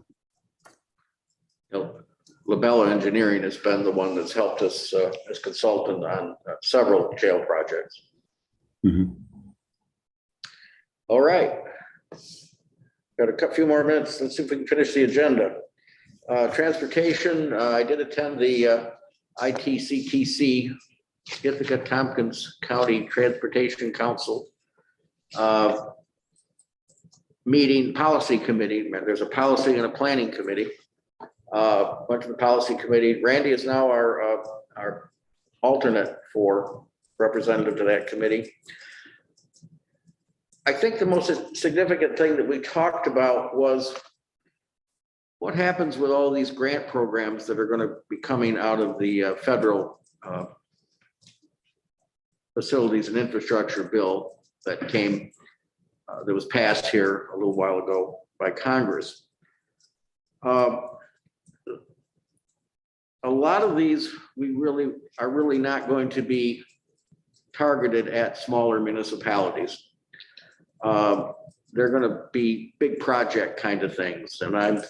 Labella Engineering has been the one that's helped us as consultant on several jail projects. Mm-hmm. All right. Got a few more minutes. Let's see if we can finish the agenda. Transportation, I did attend the ITCTC, Ithaca Tompkins County Transportation Council meeting, policy committee. There's a policy and a planning committee. Went to the policy committee. Randy is now our alternate for representative to that committee. I think the most significant thing that we talked about was what happens with all these grant programs that are going to be coming out of the federal facilities and infrastructure bill that that was passed here a little while ago by Congress. A lot of these are really not going to be targeted at smaller municipalities. They're going to be big project kind of things. And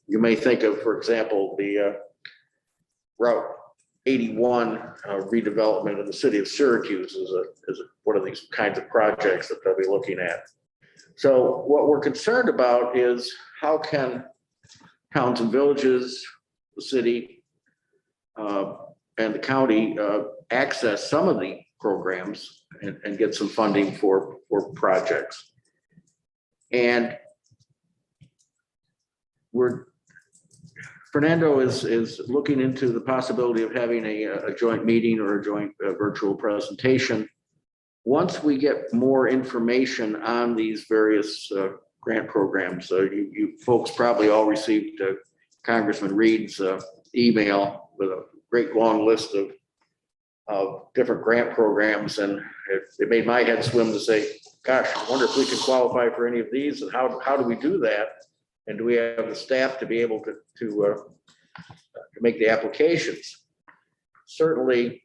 you may think of, for example, the Route 81 redevelopment in the city of Syracuse as one of these kinds of projects that they'll be looking at. So what we're concerned about is how can towns and villages, the city, and the county access some of the programs and get some funding for projects. And Fernando is looking into the possibility of having a joint meeting or a joint virtual presentation. Once we get more information on these various grant programs, you folks probably all received Congressman Reed's email with a great long list of different grant programs, and it made my head swim to say, gosh, I wonder if we can qualify for any of these, and how do we do that? And do we have the staff to be able to make the applications? Certainly,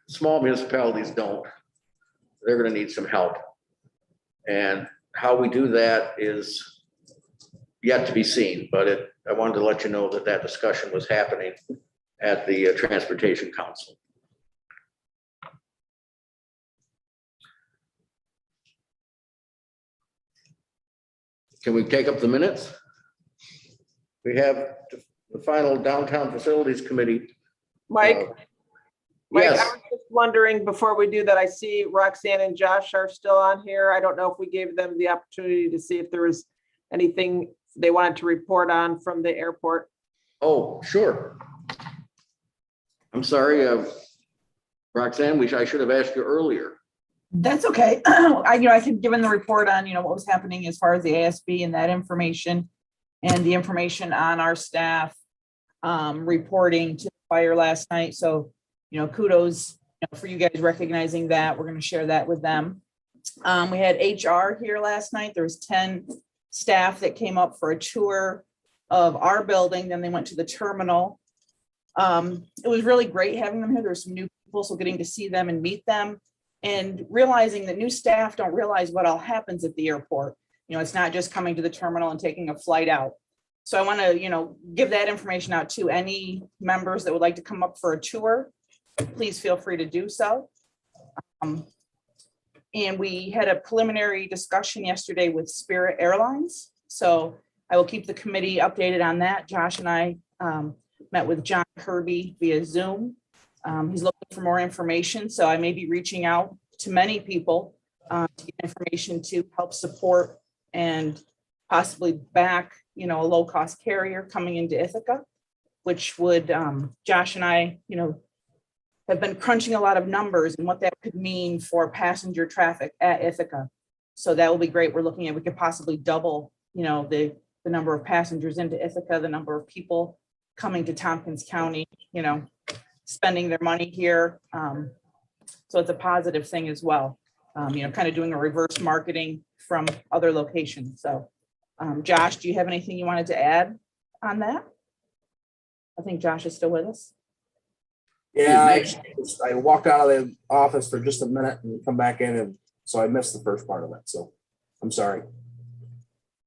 small municipalities don't. They're going to need some help. And how we do that is yet to be seen, but I wanted to let you know that discussion was happening at the Transportation Council. Can we take up the minutes? We have the final Downtown Facilities Committee. Mike, Yes. I was just wondering, before we do that, I see Roxanne and Josh are still on here. I don't know if we gave them the opportunity to see if there was anything they wanted to report on from the airport. Oh, sure. I'm sorry, Roxanne, I should have asked you earlier. That's okay. I could give them the report on, what was happening as far as the ASB and that information, and the information on our staff reporting to the fire last night. So, kudos for you guys recognizing that. We're going to share that with them. We had HR here last night. There was 10 staff that came up for a tour of our building. Then they went to the terminal. It was really great having them here. There's some new people, so getting to see them and meet them, and realizing that new staff don't realize what all happens at the airport. It's not just coming to the terminal and taking a flight out. So I want to, give that information out to any members that would like to come up for a tour. Please feel free to do so. And we had a preliminary discussion yesterday with Spirit Airlines. So I will keep the committee updated on that. Josh and I met with John Kirby via Zoom. He's looking for more information. So I may be reaching out to many people to get information to help support and possibly back, a low-cost carrier coming into Ithaca, which would, Josh and I, have been crunching a lot of numbers and what that could mean for passenger traffic at Ithaca. So that will be great. We're looking at, we could possibly double, the number of passengers into Ithaca, the number of people coming to Tompkins County, spending their money here. So it's a positive thing as well. Kind of doing a reverse marketing from other locations. So Josh, do you have anything you wanted to add on that? I think Josh is still with us. Yeah, I walked out of the office for just a minute and come back in, and so I missed the first part of it. So I'm sorry.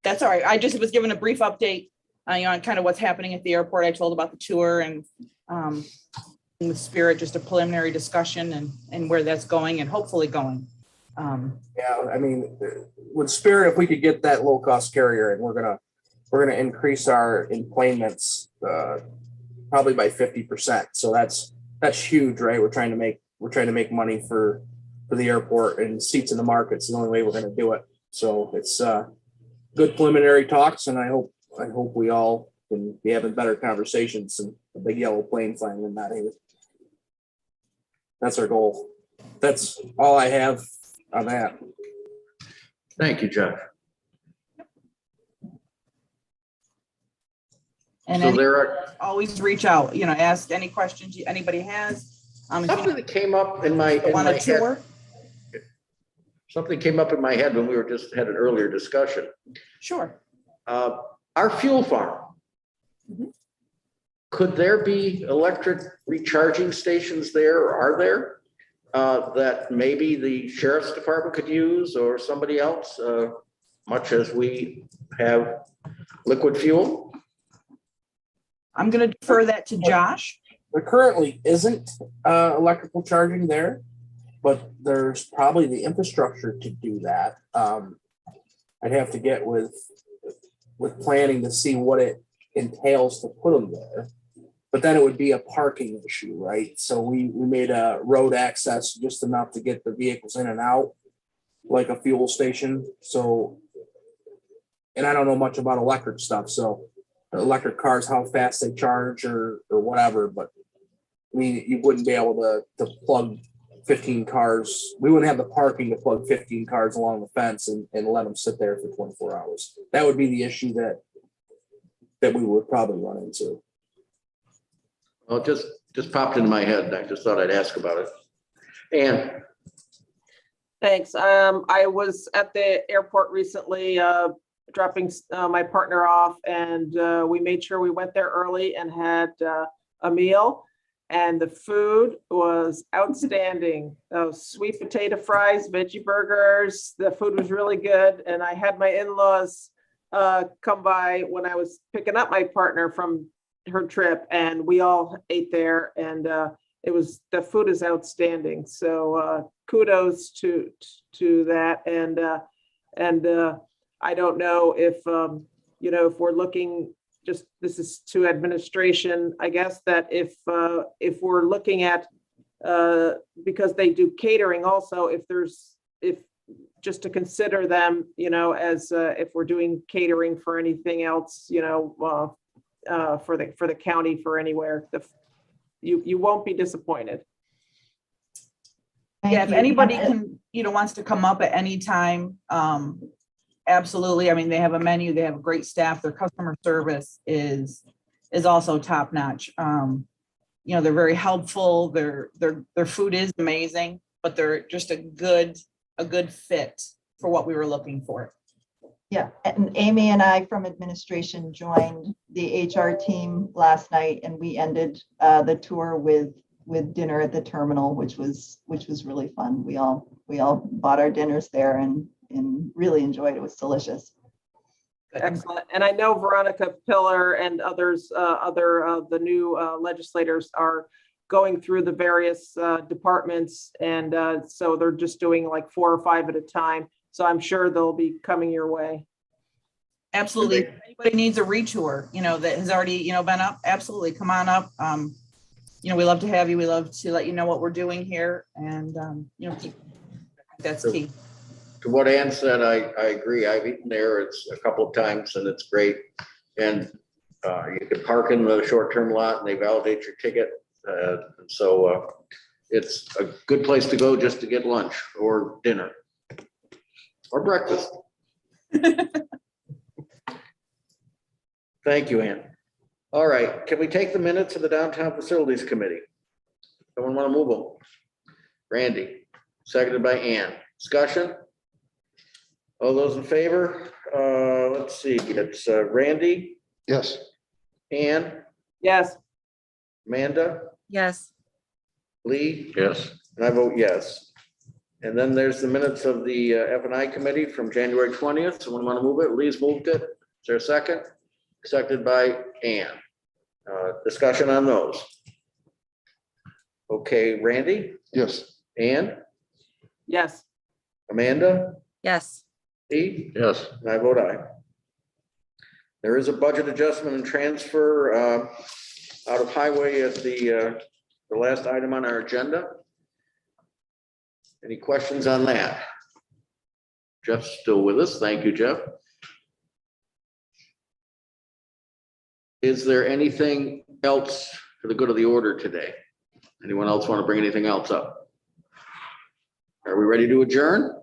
That's all right. I just was given a brief update, on kind of what's happening at the airport. I told about the tour and with Spirit, just a preliminary discussion and where that's going and hopefully going. Yeah, I mean, with Spirit, if we could get that low cost carrier, and we're gonna increase our enplanements probably by 50%. So that's huge, right? We're trying to make money for the airport, and seats in the market's the only way we're going to do it. So it's good preliminary talks, and I hope we all can be having better conversations and a big yellow plane flying in that area. That's our goal. That's all I have on that. Thank you, Jeff. And So there are always reach out, ask any questions anybody has. something that came up in my Want a head. tour? Something came up in my head when we were just had an earlier discussion. Sure. Our fuel farm. Could there be electric recharging stations there, or are there, that maybe the sheriff's department could use, or somebody else, much as we have liquid fuel? I'm going to defer that to Josh. There currently isn't electrical charging there, but there's probably the infrastructure to do that. I'd have to get with planning to see what it entails to put them there. But then it would be a parking issue, right? So we made a road access just enough to get the vehicles in and out, like a fuel station. So, and I don't know much about electric stuff, so electric cars, how fast they charge or whatever, but I mean, you wouldn't be able to plug 15 cars. We wouldn't have the parking to plug 15 cars along the fence and let them sit there for 24 hours. That would be the issue that we would probably run into. Well, it just popped into my head, and I just thought I'd ask about it. And Thanks. I was at the airport recently, dropping my partner off, and we made sure we went there early and had a meal. And the food was outstanding. Those sweet potato fries, veggie burgers, the food was really good. And I had my in-laws come by when I was picking up my partner from her trip, and we all ate there, and the food is outstanding. So kudos to that. And I don't know if, if we're looking, this is to administration, I guess, that if we're looking at, because they do catering also, if just to consider them, as if we're doing catering for anything else, for the county, for anywhere, you won't be disappointed. Yeah, if anybody wants to come up at any time, absolutely. I mean, they have a menu, they have a great staff, their customer service is also top notch. They're very helpful, their food is amazing, but they're just a good fit for what we were looking for. Yeah, and Amy and I from administration joined the HR team last night, and we ended the tour with with dinner at the terminal, which was really fun. We all bought our dinners there and really enjoyed it. It was delicious. Excellent. And I know Veronica Pillar and others, the new legislators are going through the various departments. And so they're just doing like 4 or 5 at a time. So I'm sure they'll be coming your way. Absolutely. If anybody needs a retour, that has already, been up, absolutely come on up. We love to have you. We love to let you know what we're doing here and, that's key. To what Ann said, I agree. I've eaten there. It's a couple of times and it's great. And you can park in the short-term lot and they validate your ticket. So it's a good place to go just to get lunch or dinner or breakfast. Thank you, Ann. All right, can we take the minutes of the Downtown Facilities Committee? Someone want to move them? Randy, seconded by Ann. Discussion? All those in favor? Let's see, it's Randy, Yes. Ann, Yes. Amanda, Yes. Lee? Yes. and I vote yes. And then there's the minutes of the Fni Committee from January 20th. Someone want to move it? Lee's moved it. Is there a second? Seconded by Ann. Discussion on those. Okay, Randy, Yes. Ann, Yes. Amanda, Yes. Lee, Yes. and I vote aye. There is a budget adjustment and transfer out of highway at the last item on our agenda. Any questions on that? Jeff's still with us. Thank you, Jeff. Is there anything else for the good of the order today? Anyone else want to bring anything else up? Are we ready to adjourn?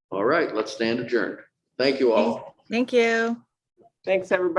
All right, let's stand adjourned. Thank you all. Thank you. Thanks, everybody.